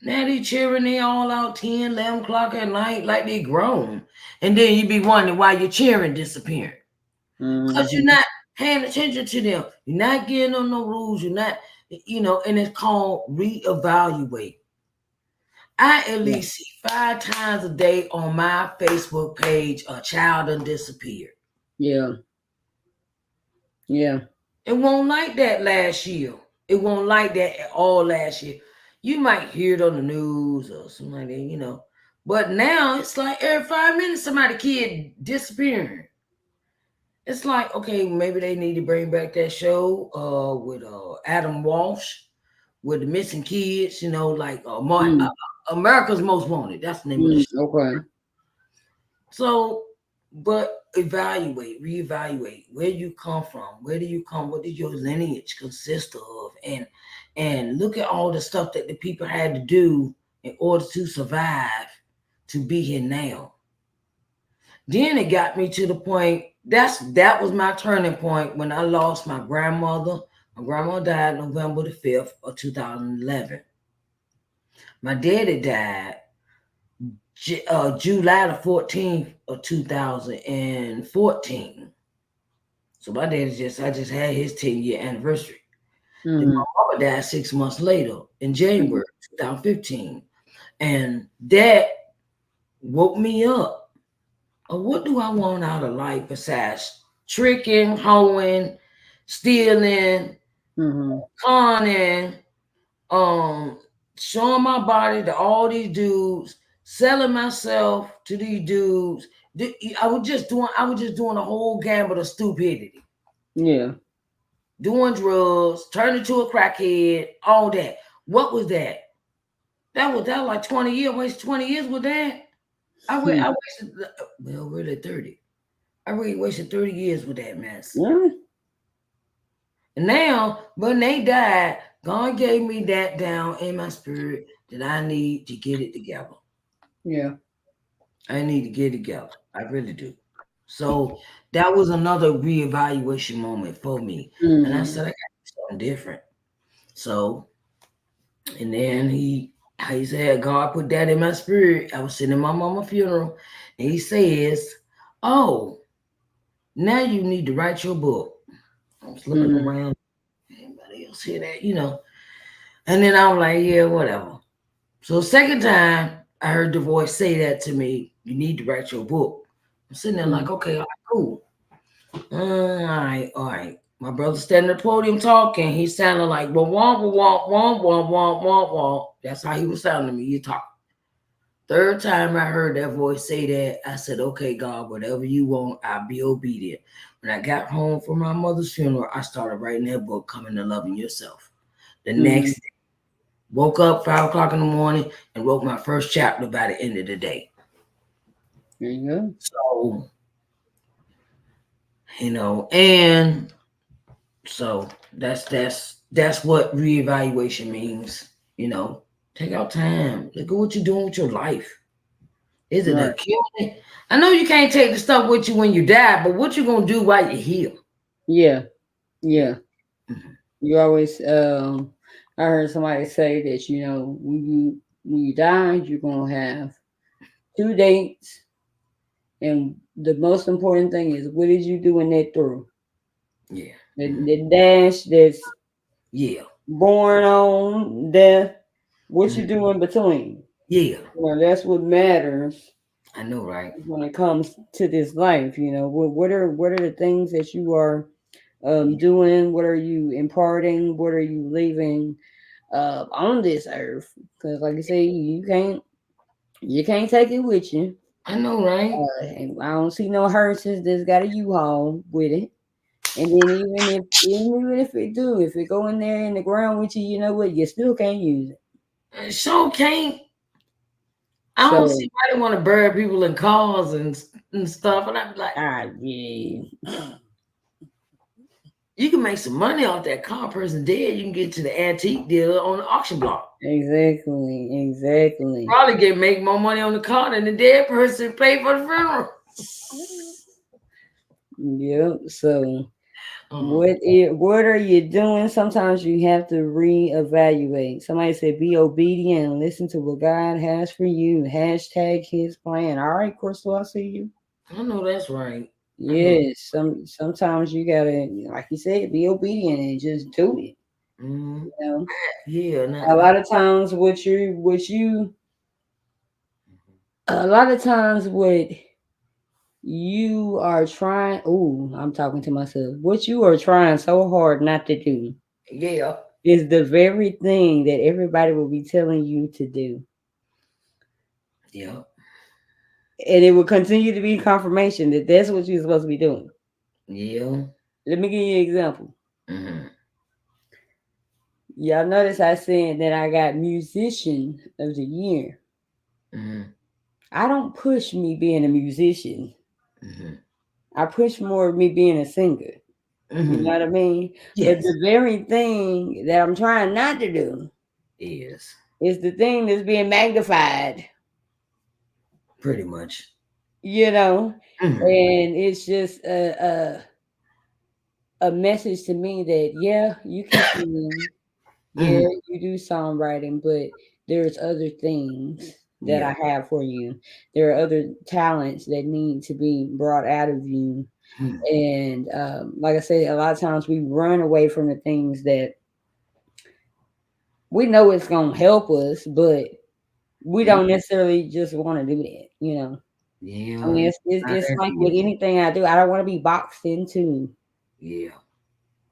B: Now these children, they all out 10, 11 o'clock at night like they grown. And then you be wondering why your children disappearing. Because you're
A: Mm-hmm.
B: not paying attention to them. You're not getting on no rules. You're not, and it's called reevaluate. I at
A: Yeah.
B: least see 5 times a day on my Facebook page a child done disappeared.
A: Yeah. Yeah.
B: It won't like that last year. It won't like that at all last year. You might hear it on the news or something like that. But now it's like every 5 minutes somebody kid disappearing. It's like, okay, maybe they need to bring back that show with Adam Walsh with the missing kids, like
A: Mm.
B: America's Most Wanted. That's the name of the
A: Mm.
B: show.
A: Okay.
B: So, but reevaluate where you come from. Where do you come? What did your lineage consist of? And look at all the stuff that the people had to do in order to survive to be here now. Then it got me to the point. That was my turning point when I lost my grandmother. My grandma died November the 5th of 2011. My daddy died July the 14th of 2014. So my daddy I just had his 10-year anniversary. Then my
A: Mm-hmm.
B: mama died 6 months later in January 2015. And that woke me up. What do I want out of life besides tricking, hoeing, stealing,
A: Mm-hmm.
B: conning, um, showing my body to all these dudes, selling myself to these dudes. I was just doing a whole gamut of stupidity.
A: Yeah.
B: Doing drugs, turning into a crackhead, all that. What was that? That was like 20 years. Wasted 20 years with that. I wasted really 30. I really wasted 30 years with that mess.
A: Yeah.
B: And now, when they died, God gave me that down in my spirit that I need to get it together.
A: Yeah.
B: I need to get it together. I really do. So that was another reevaluation moment for me. And I
A: Mm-hmm.
B: said, I got to do something different. So, and then he said, God put that in my spirit. I was sitting in my mama's funeral, and he says, oh, now you need to write your book. I was looking
A: Mm-hmm.
B: around. Anybody else hear that? And then I'm like, yeah, whatever. So second time I heard the voice say that to me, you need to write your book. I'm sitting there
A: Mm-hmm.
B: like, okay, all right, cool. All right. My brother standing at the podium talking. He sounded like womp womp womp womp womp womp womp womp. That's how he was sounding to me. You talk. Third time I heard that voice say that, I said, okay, God, whatever you want, I'll be obedient. When I got home from my mother's funeral, I started writing that book, Coming to Loving Yourself. The
A: Mm-hmm.
B: next day, woke up 5 o'clock in the morning and wrote my first chapter by the end of the day.
A: There you go.
B: So, and so that's what reevaluation means. Take out time. Look at what you're doing with your life. Is it
A: Right.
B: accumulate? I know you can't take the stuff with you when you die, but what you gonna do while you're here?
A: Yeah.
B: Yeah.
A: Yeah.
B: Mhm.
A: You always I heard somebody say that, when you die, you're gonna have two dates, and the most important thing is, what did you do in that through?
B: Yeah. Mhm.
A: The dash that's
B: Yeah.
A: born on death, what you
B: Mhm.
A: do in between.
B: Yeah.
A: That's what matters
B: I know, right?
A: when it comes to this life. What are the things that you are doing? What are you imparting? What are you leaving on this earth? Because, like I say, you can't take it with you.
B: I know, right?
A: And I don't see no hearses that's got a U-Haul with it. And then even if it do, if it go in there in the ground with you, you know what? You still can't use it.
B: Sure can't. I don't
A: So,
B: see why they want to bury people in cars and stuff. And I'm like,
A: yeah,
B: you can make some money off that car person dead. You can get to the antique dealer on the auction block.
A: exactly.
B: Probably make more money on the car than the dead person pay for the funeral.
A: Yep. So,
B: Uh-huh.
A: what are you doing? Sometimes you have to reevaluate. Somebody said, "Be obedient and listen to what God has for you." Hashtag His plan. All right, Crystal, I see you.
B: I know that's right. I know.
A: Yes. Sometimes you gotta, like you said, be obedient and just do it.
B: Mm-hmm.
A: You know,
B: Yeah,
A: a
B: not.
A: lot of times a lot of times what you are trying. Oh, I'm talking to myself. What you are trying so hard not to do
B: Yeah.
A: is the very thing that everybody will be telling you to do.
B: Yeah.
A: And it will continue to be confirmation that that's what you're supposed to be doing.
B: Yeah.
A: Let me give you an example.
B: Mm-hmm.
A: Y'all notice I said that I got musician of the year.
B: Mm-hmm.
A: I don't push me being a musician.
B: Mm-hmm.
A: I push more me being a singer. You know
B: Mm-hmm.
A: what I mean? But
B: Yes.
A: the very thing that I'm trying not to do
B: Yes.
A: is the thing that's being magnified,
B: Pretty much.
A: you know?
B: Mm-hmm.
A: And it's just a message to me that, yeah, you can sing, yeah,
B: Mm-hmm.
A: you do songwriting, but there's other things that
B: Yeah.
A: I have for you. There are other talents that need to be brought out of you.
B: Mm-hmm.
A: And like I said, a lot of times we run away from the things that we know it's gonna help us, but we
B: Yeah.
A: don't necessarily just want to do that. I
B: Yeah.
A: mean, it's
B: Not
A: like with
B: easy.
A: anything I do, I don't want to be boxed into,
B: Yeah.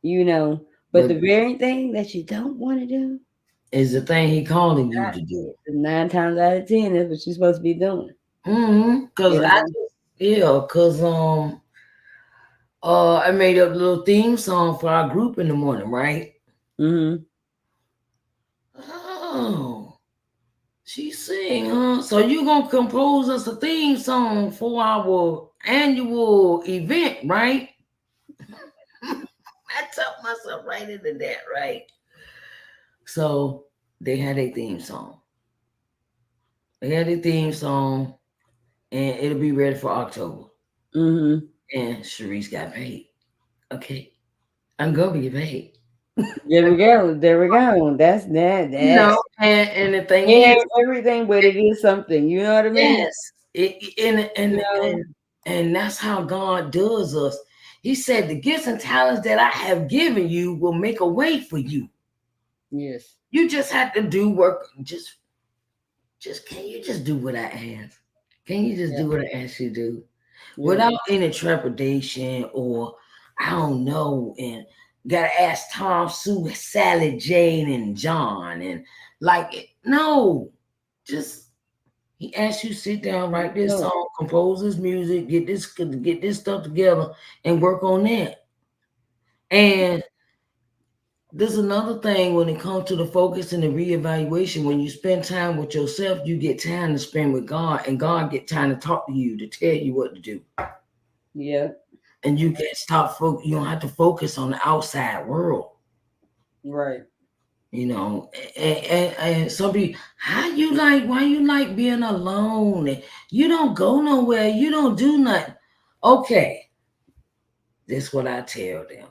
A: you know. But
B: But
A: the very thing that you don't want to do,
B: is the thing he calling you to do.
A: 9 times out of 10, is what you're supposed to be doing.
B: Mm-hmm. Cause
A: You
B: I
A: know.
B: just cause I made up a little theme song for our group in the morning, right?
A: Hmm.
B: Oh, she sing, huh? So you gonna compose us a theme song for our annual event, right? I told myself right into that, right? So they had a theme song. They had a theme song, and it'll be ready for October.
A: Hmm.
B: And Sharice got paid. Okay, I'm gonna get paid.
A: There we go. There we go. That's that.
B: You know,
A: That's
B: and the thing
A: it
B: is,
A: ain't everything, but it is something. You know what I mean?
B: yes, and
A: You
B: and
A: know.
B: and and that's how God does us. He said, "The gifts and talents that I have given you will make a way for you.
A: Yes.
B: You just have to do work. Just can you just do what I ask? Can you just
A: Yeah.
B: do what I ask you to do
A: Yeah.
B: without any trepidation or I don't know and." Gotta ask Tom, Sue, Sally, Jane, and John, and no, just he asked you to sit down, write this
A: No.
B: song, compose this music, get this stuff together, and work on that. And there's another thing when it comes to the focus and the reevaluation. When you spend time with yourself, you get time to spend with God, and God get time to talk to you to tell you what to do.
A: Yeah.
B: And you can stop. You don't have to focus on the outside world.
A: Right.
B: You know, and some people, why you like being alone? And you don't go nowhere. You don't do nothing. Okay, this what I tell them.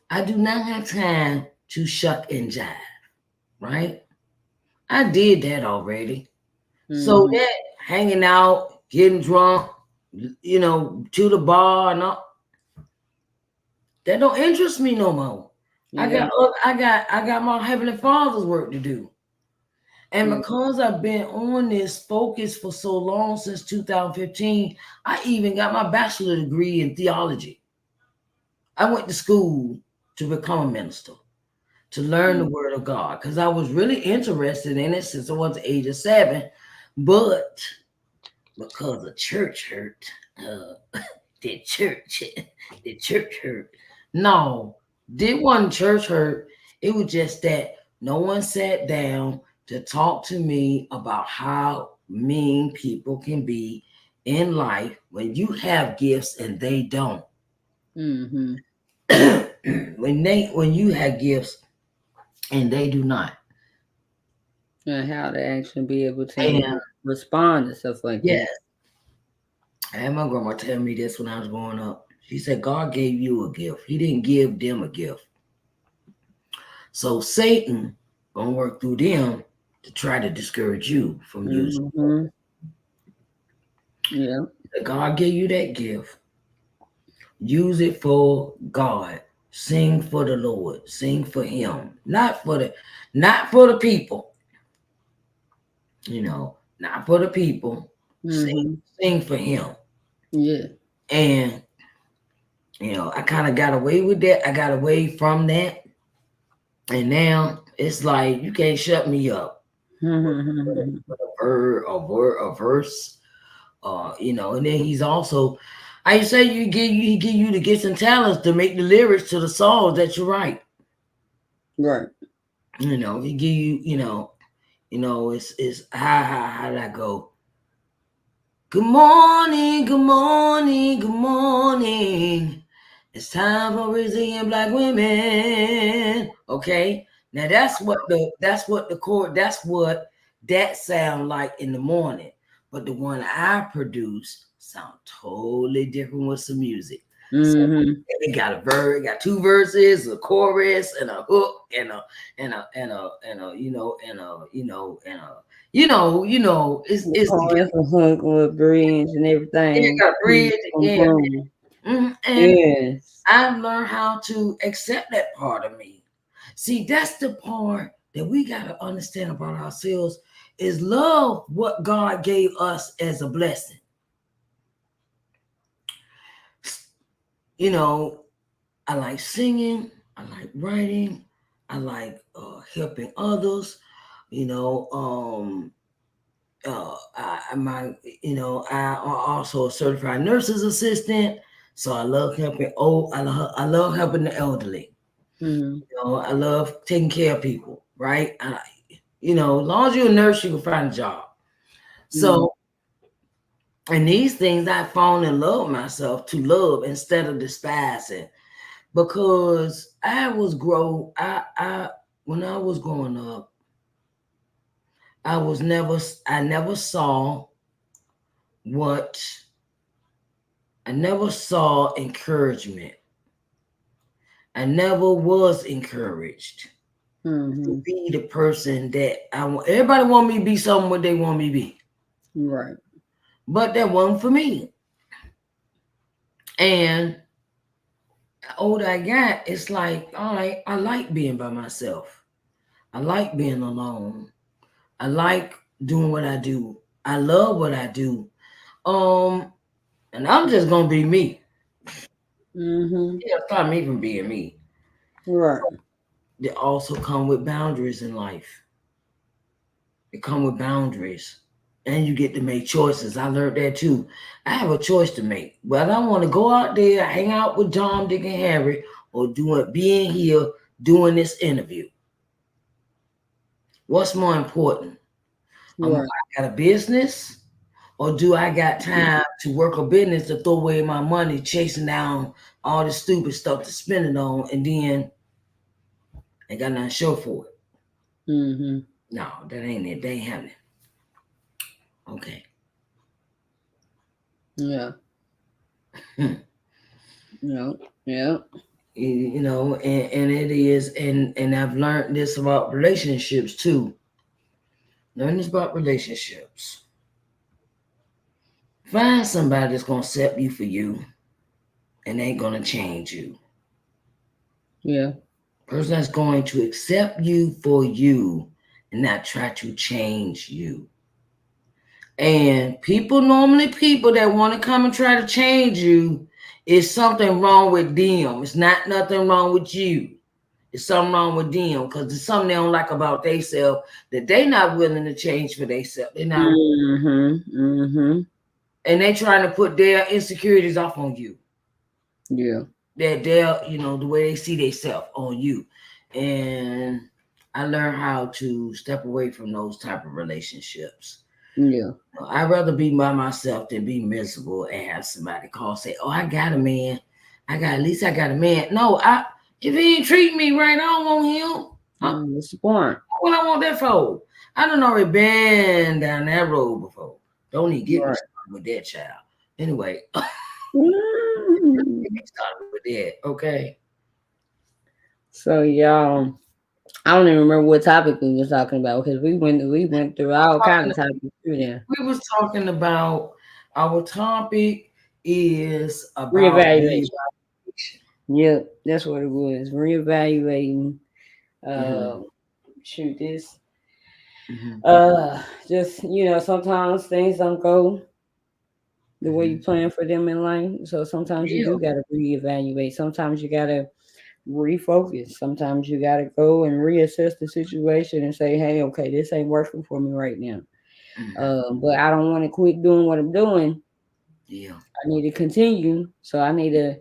B: I do not have time to shuck and jive, right? I did that already. So
A: Mm-hmm.
B: that hanging out, getting drunk, to the bar and all, that don't interest me no more.
A: Yeah.
B: I got my heavenly father's work to do. And
A: Yeah.
B: because I've been on this focus for so long since 2015, I even got my bachelor degree in theology. I went to school to become a minister, to learn the word of God, because I was really interested in it since I was the age of 7. But because of church hurt, the church, the church hurt. No, did one church hurt. It was just that no one sat down to talk to me about how mean people can be in life when you have gifts and they don't.
A: Mm-hmm.
B: When you have gifts and they do not.
A: And how to actually be able to
B: And
A: respond and stuff like that.
B: yes, I had my grandma tell me this when I was growing up. She said God gave you a gift. He didn't give them a gift. So Satan gonna work through them to try to discourage you from using.
A: Mm-hmm. Yeah.
B: God gave you that gift. Use it for God. Sing for the Lord. Sing for Him. Not for the people. Not for the people. Sing,
A: Mm-hmm.
B: sing for Him.
A: Yeah.
B: And I kind of got away with that. I got away from that, and now it's like you can't shut me up.
A: Mm-hmm.
B: A verse, and then he's also, I say he give you the gifts and talents to make the lyrics to the songs that you write.
A: Right.
B: He give you, it's how did I go? Good morning, good morning, good morning. It's time for resilient black women. Okay. Now that's what the chord, that's what that sound like in the morning. But the one I produce sound totally different with some music. So
A: Mm-hmm.
B: it got a verse, it got 2 verses, a chorus, and a hook, and a
A: The
B: it's together.
A: chorus, the hook with bridge and
B: You
A: everything.
B: got a bridge,
A: Boom,
B: yeah.
A: boom.
B: And
A: Yes.
B: I've learned how to accept that part of me. See, that's the part that we got to understand about ourselves is love what God gave us as a blessing. You know, I like singing, I like writing, I like helping others. You know, I also a certified nurse's assistant, so I love helping. I love helping the elderly.
A: Mm-hmm.
B: I love taking care of people, right? As long as you're a nurse, you can find a job.
A: Mm-hmm.
B: So, and these things I've fallen in love with myself to love instead of despising, because I when I was growing up, I never saw what I never saw encouragement. I never was encouraged to
A: Mm-hmm.
B: be the person that I want. Everybody want me to be something what they want me to be,
A: Right.
B: but that wasn't for me. And the older I got, it's like, all right, I like being by myself. I like being alone. I like doing what I do. I love what I do. Um, and I'm just gonna be me.
A: Mm-hmm.
B: Yeah, stop me from being me.
A: Right.
B: They also come with boundaries in life. They come with boundaries. And you get to make choices. I learned that too. I have a choice to make. Whether I want to go out there, hang out with Tom, Dick, and Harry, or being here doing this interview. What's more important?
A: Right.
B: I got a business, or do I got time to work a business to throw away my money chasing down all the stupid stuff to spend it on, and then Ain't got nothing to show for it.
A: Mm-hmm.
B: No, that ain't it. They ain't happening. Okay.
A: Yeah.
B: Hmm.
A: Yeah. Yeah.
B: And it is, and I've learned this about relationships too. Learn this about relationships. Find somebody that's gonna accept you for you and ain't gonna change you.
A: Yeah.
B: Person that's going to accept you for you and not try to change you. And people that want to come and try to change you, is something wrong with them. It's not nothing wrong with you. It's something wrong with them because there's something they don't like about themselves that they not willing to change for themselves. They're not,
A: Mm-hmm. Mm-hmm.
B: and they trying to put their insecurities off on you.
A: Yeah.
B: That they're, the way they see themselves on you. And I learned how to step away from those type of relationships.
A: Yeah.
B: I'd rather be by myself than be miserable and have somebody call say, "Oh, I got a man. At least I got a man." No, if he ain't treating me right, I don't want him.
A: What's the point?
B: What I want that for? I done already been down that road before. Don't even get me
A: Right.
B: started with that child. Anyway,
A: Mm.
B: get me started with that. Okay.
A: So y'all, I don't even remember what topic we was talking about because we went through all kind of topics through there.
B: We was talking about our topic is about
A: Reevaluation.
B: reevaluation.
A: Yep, that's what it was. Reevaluating.
B: Mm-hmm.
A: Um, shoot this.
B: Mm-hmm.
A: Just sometimes things don't go the way you
B: Mm-hmm.
A: plan for them in life. So sometimes you
B: Yeah.
A: do gotta reevaluate. Sometimes you gotta refocus. Sometimes you gotta go and reassess the situation and say, hey, okay, this ain't working for me right now.
B: Mm-hmm.
A: But I don't want to quit doing what I'm doing.
B: Yeah.
A: I need to continue. So I need to,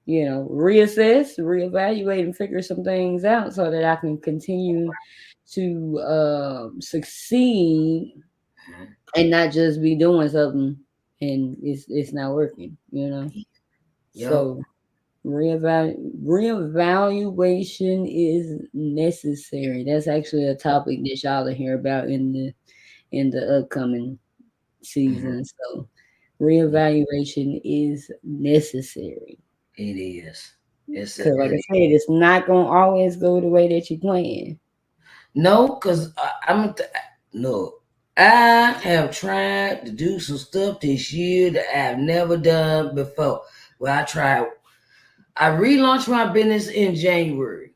A: reassess, reevaluate, and figure some things out so that I can continue to succeed
B: Mm-hmm.
A: and not just be doing something and it's not working.
B: Yep.
A: So reevaluation is necessary. That's actually a topic that y'all will hear about in the upcoming
B: Mm-hmm.
A: season. So reevaluation is necessary.
B: It is.
A: Cause like I
B: It
A: said, it's not gonna always go the way that you plan.
B: No, because look, I have tried to do some stuff this year that I've never done before. I relaunched my business in January.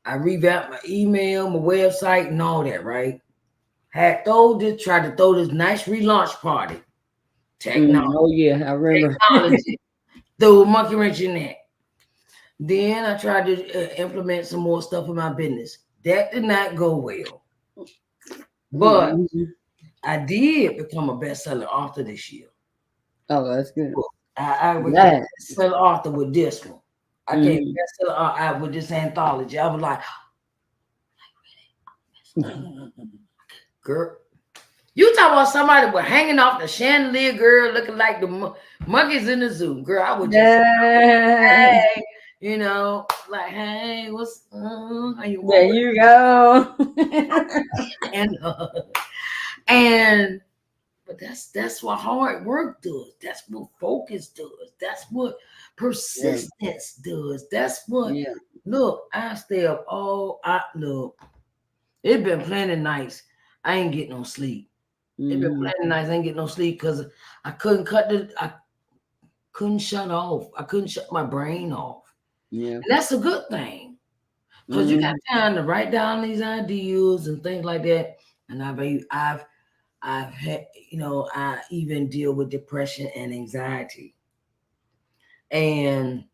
B: I revamped my email, my website, and all that, right? Tried to throw this nice relaunch party. Technology,
A: Oh yeah, I remember.
B: technology, threw a monkey wrench in that. Then I tried to implement some more stuff in my business. That did not go well. But
A: Mhm.
B: I did become a best-selling author this year.
A: Oh, that's good.
B: I became a
A: Yes.
B: best-selling author with this one. I came
A: Mhm.
B: best-selling author with this anthology. I was like, girl, you talking about somebody with hanging off the chandelier, girl, looking like the monkeys in the zoo, girl. I would just,
A: Yes.
B: hey, like, hey, how you
A: There
B: want?
A: you go.
B: And and but that's what hard work does. That's what focus does. That's what
A: Yeah.
B: persistence does. That's what
A: Yeah.
B: look. I stay up all. I look. It been plenty nights. I ain't getting no sleep. It been
A: Mhm.
B: plenty nights. I ain't getting no sleep because I couldn't shut off. I couldn't shut my brain off,
A: Yeah.
B: and that's a good thing because you got
A: Mhm.
B: time to write down these ideas and things like that. And I've had, I even deal with depression and anxiety. And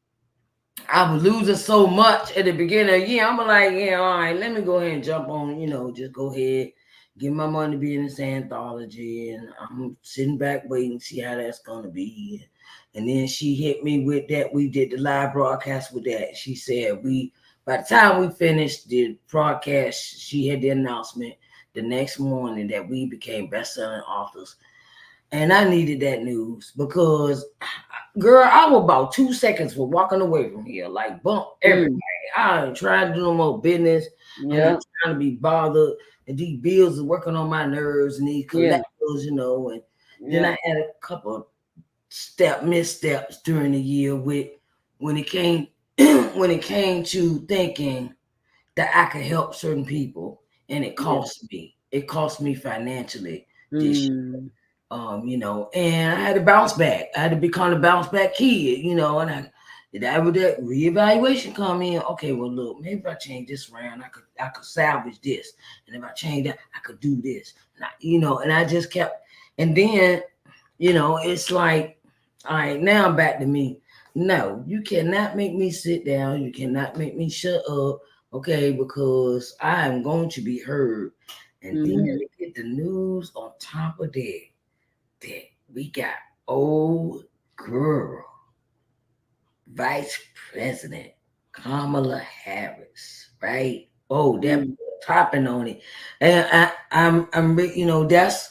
B: I was losing so much at the beginning of the year. I'm like, yeah, all right, let me go ahead and jump on, just go ahead, give my money to be in this anthology. And I'm sitting back waiting to see how that's going to be. And then she hit me with that. We did the live broadcast with that. She said, by the time we finished the broadcast, she had the announcement the next morning that we became best-selling authors. And I needed that news because girl, I was about 2 seconds for walking away from here, like bump everything.
A: Mm.
B: I ain't trying to do no more business. I'm not
A: Yeah.
B: trying to be bothered. And these bills are working on my nerves and these
A: Yeah.
B: collectors, And then
A: Yeah.
B: I had a couple missteps during the year with when it came when it came to thinking that I could help certain people, and it
A: Yeah.
B: cost me. It cost me financially this
A: Mm.
B: and I had to bounce back. I had to become a bounce back kid, and that would that reevaluation come in. Okay, well look, maybe if I change this around, I could salvage this. And if I change that, I could do this. And I just kept and then, it's like, all right, now back to me. No, you cannot make me sit down. You cannot make me shut up. Okay, because I am going to be heard. And then
A: Mm-hmm.
B: to get the news on top of that we got old girl Vice President Kamala Harris, right? Oh, that
A: Mm.
B: topping on it, and that's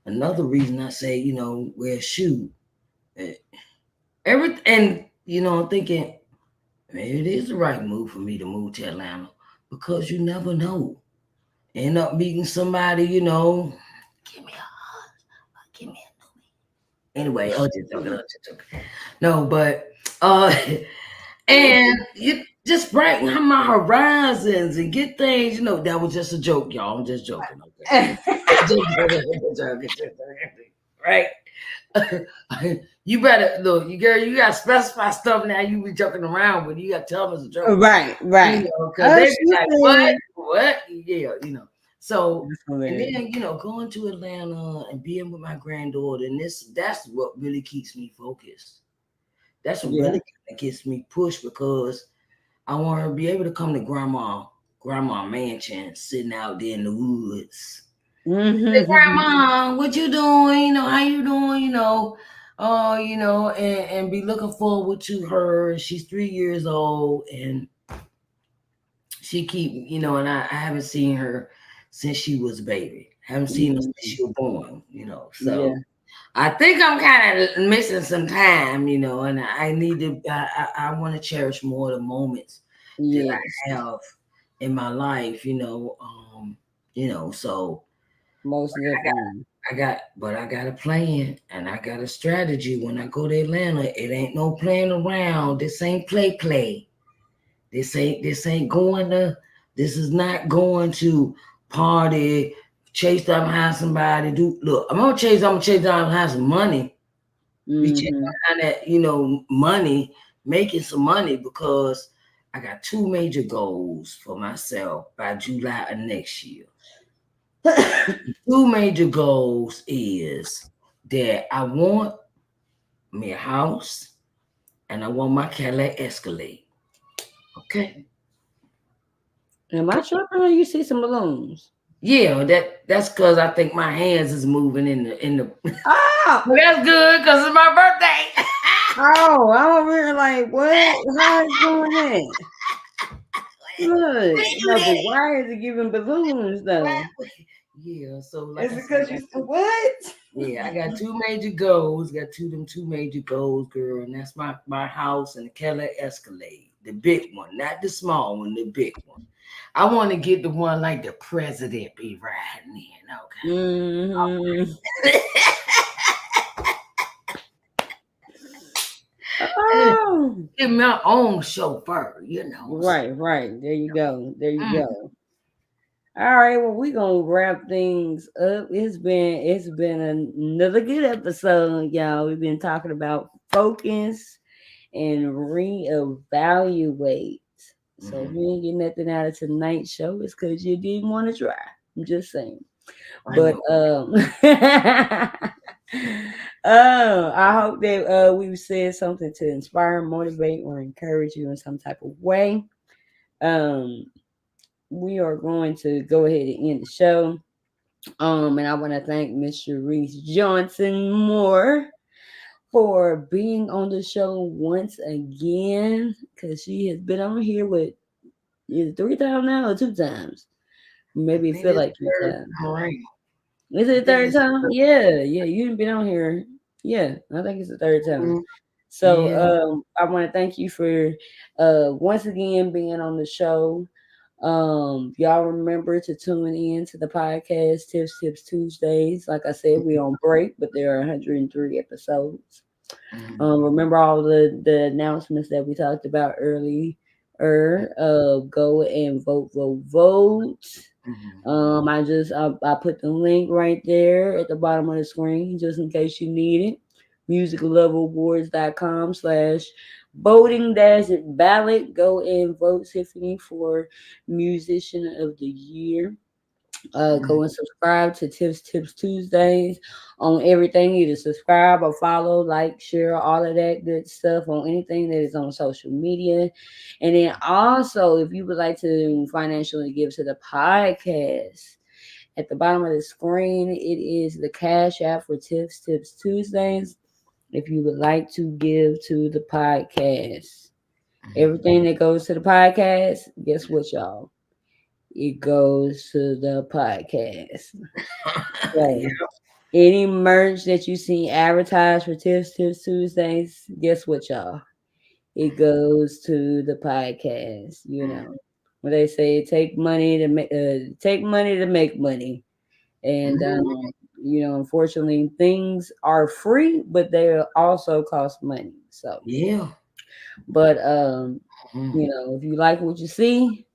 B: another reason I say, well, shoot, eh, everything, and I'm thinking maybe it is the right move for me to move to Atlanta because you never know. End up meeting somebody, give me a hug, give me a anyway. Oh, just joking, oh, just joking. No, but uh, and you just brighten my horizons and get things. That was just a joke, y'all. I'm just joking. Okay, just joking, just joking, just joking. Right? You better look, you girl. You gotta specify stuff now. You be joking around, but you gotta tell them it's a joke.
A: Right. Right.
B: Because
A: Oh,
B: they
A: she
B: be like,
A: said.
B: what? Yeah, So,
A: That's
B: and
A: hilarious.
B: then, going to Atlanta and being with my granddaughter, and that's what really keeps me focused. That's what
A: Yeah.
B: really kind of gets me pushed because I want her to be able to come to grandma mansion, sitting out there in the woods. Say,
A: Mm-hmm.
B: grandma, what you doing? How you doing? And be looking forward to her. She's 3 years old, and she keep, and I haven't seen her since she was a baby. Haven't seen her since she was born.
A: Yeah.
B: So I think I'm kind of missing some time, and I need to. I want to cherish more of the moments that
A: Yes.
B: I have in my life. So
A: Most definitely.
B: but I got a plan and I got a strategy. When I go to Atlanta, it ain't no playing around. This ain't play. This ain't going to. This is not going to party, chase down behind somebody. Look, I'm gonna chase down behind some money. Be chasing
A: Mm-hmm.
B: behind that, money, making some money because I got two major goals for myself by July of next year. Two major goals is that I want me a house and I want my Cadillac Escalade. Okay.
A: Am I tripping or you see some balloons?
B: Yeah, that's because I think my hands is moving in the.
A: Oh,
B: Well, that's good because it's my birthday.
A: oh, I'm over here like, what? How is doing that? Look,
B: We do
A: no, but
B: that.
A: why is it giving balloons though?
B: What? Yeah, so like
A: Is
B: I
A: it
B: said,
A: because you what?
B: I got two major goals. Got two major goals, girl, and that's my house and the Cadillac Escalade, the big one, not the small one, the big one. I want to get the one like the president be riding in.
A: Mm-hmm.
B: Okay.
A: Oh,
B: Get my own chauffeur.
A: right, right. There you go. There you
B: Mm,
A: go. All right, well, we're gonna wrap things up. It's been another good episode, y'all. We've been talking about focus and reevaluate. So if
B: mm,
A: you ain't getting nothing out of tonight's show, it's because you didn't want to try. I'm just saying.
B: I
A: But
B: know.
A: I hope that we've said something to inspire, motivate, or encourage you in some type of way. Um, we are going to go ahead and end the show. And I want to thank Miss Sharice Johnson Moore for being on the show once again because she has been on here with is it 3 times now or 2 times?
B: I
A: Maybe it
B: think
A: feel
B: this
A: like three
B: third
A: times.
B: time around.
A: Is
B: I
A: it the
B: think
A: third
B: this
A: time?
B: third.
A: Yeah, yeah. You didn't been on here. Yeah, I think it's the third time.
B: Mhm.
A: So
B: Yeah.
A: I want to thank you for once again being on the show. Y'all remember to tune in to the podcast Tips Tuesdays. Like I said, we on break, but there are 103 episodes.
B: Mhm.
A: Remember all the announcements that we talked about earlier. Go and vote.
B: Mhm.
A: I put the link right there at the bottom of the screen just in case you need it. musicloveawards.com/voting dash ballot. Go and vote Tiffany for musician of the year.
B: Mhm.
A: Go and subscribe to Tips Tuesdays on everything. Either subscribe or follow, like, share, all of that good stuff on anything that is on social media. And then also, if you would like to financially give to the podcast, at the bottom of the screen, it is the Cash App for Tips Tuesdays. If you would like to give to the podcast,
B: Mhm.
A: everything that goes to the podcast, guess what, y'all? It goes to the podcast. So
B: Yeah.
A: any merch that you see advertised for Tips Tuesdays, guess what, y'all? It goes to the podcast. You know, when they say take money to make money, and
B: Mhm.
A: unfortunately, things are free, but they also cost money. So,
B: Yeah.
A: but
B: Mhm.
A: if you like what you see,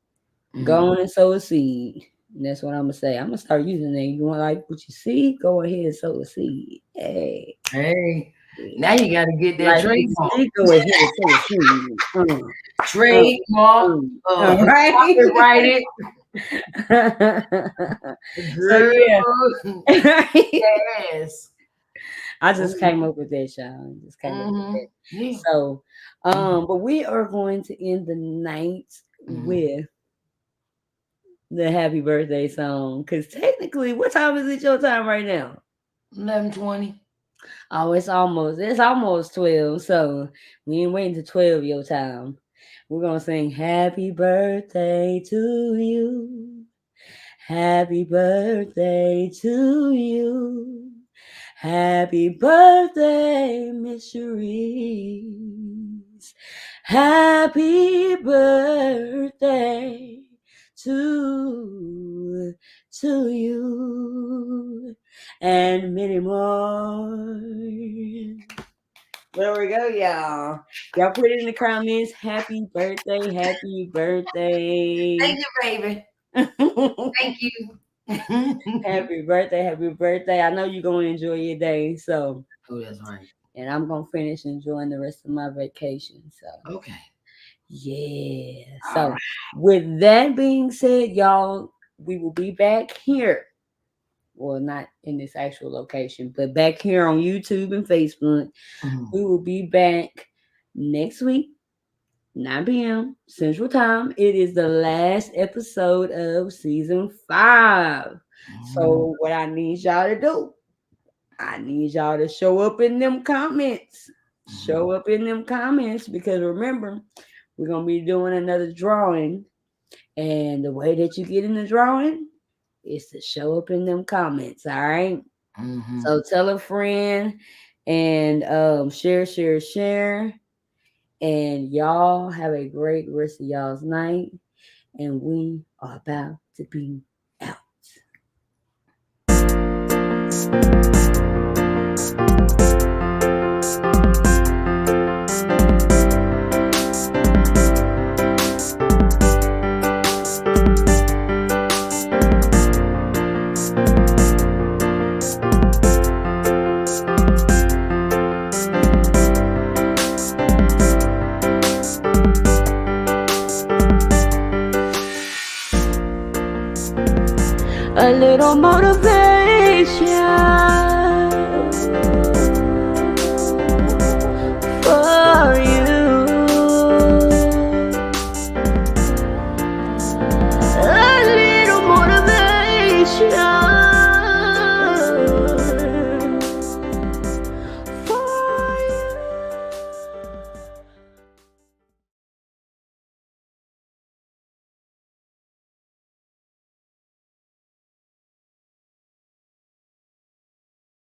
A: go
B: Mhm.
A: on and sow a seed. And that's what I'm gonna say. I'm gonna start using that. You want like what you see? Go ahead and sow a seed. Hey,
B: Hey, now you got to get that
A: like what you
B: trademark.
A: see? Go ahead and sow a seed. Uh,
B: Trademark.
A: all right.
B: Copyright it.
A: So yeah,
B: Girl. Yes.
A: I just
B: Mhm.
A: came up with that, y'all. Just came up with that.
B: Mhm. Yeah.
A: So,
B: Mhm.
A: but we are going to end the night
B: Mhm.
A: with the happy birthday song. Cause technically, what time is it your time right now?
B: 11:20.
A: Oh, it's almost 12. So we ain't waiting to 12 your time. We're gonna sing happy birthday to you. Happy birthday to you. Happy birthday, Miss Cherise. Happy birthday to to you and many more. There we go, y'all. Y'all put it in the comments. Happy birthday, happy birthday.
B: Thank you, baby. Thank you.
A: Happy birthday, happy birthday. I know you're gonna enjoy your day. So,
B: Oh, that's right.
A: and I'm gonna finish enjoying the rest of my vacation. So,
B: Okay.
A: yeah.
B: All
A: So,
B: right.
A: with that being said, y'all, we will be back here. Well, not in this actual location, but back here on YouTube and Facebook.
B: Mhm.
A: We will be back next week, 9 p.m. Central Time. It is the last episode of season 5.
B: Mhm.
A: So, what I need y'all to do, I need y'all to show up in them comments.
B: Mhm.
A: Show up in them comments because remember, we're going to be doing another drawing. And the way that you get in the drawing is to show up in them comments. All right.
B: Mhm.
A: So tell a friend and share. And y'all have a great rest of y'all's night. And we are about to be out. A little motivation.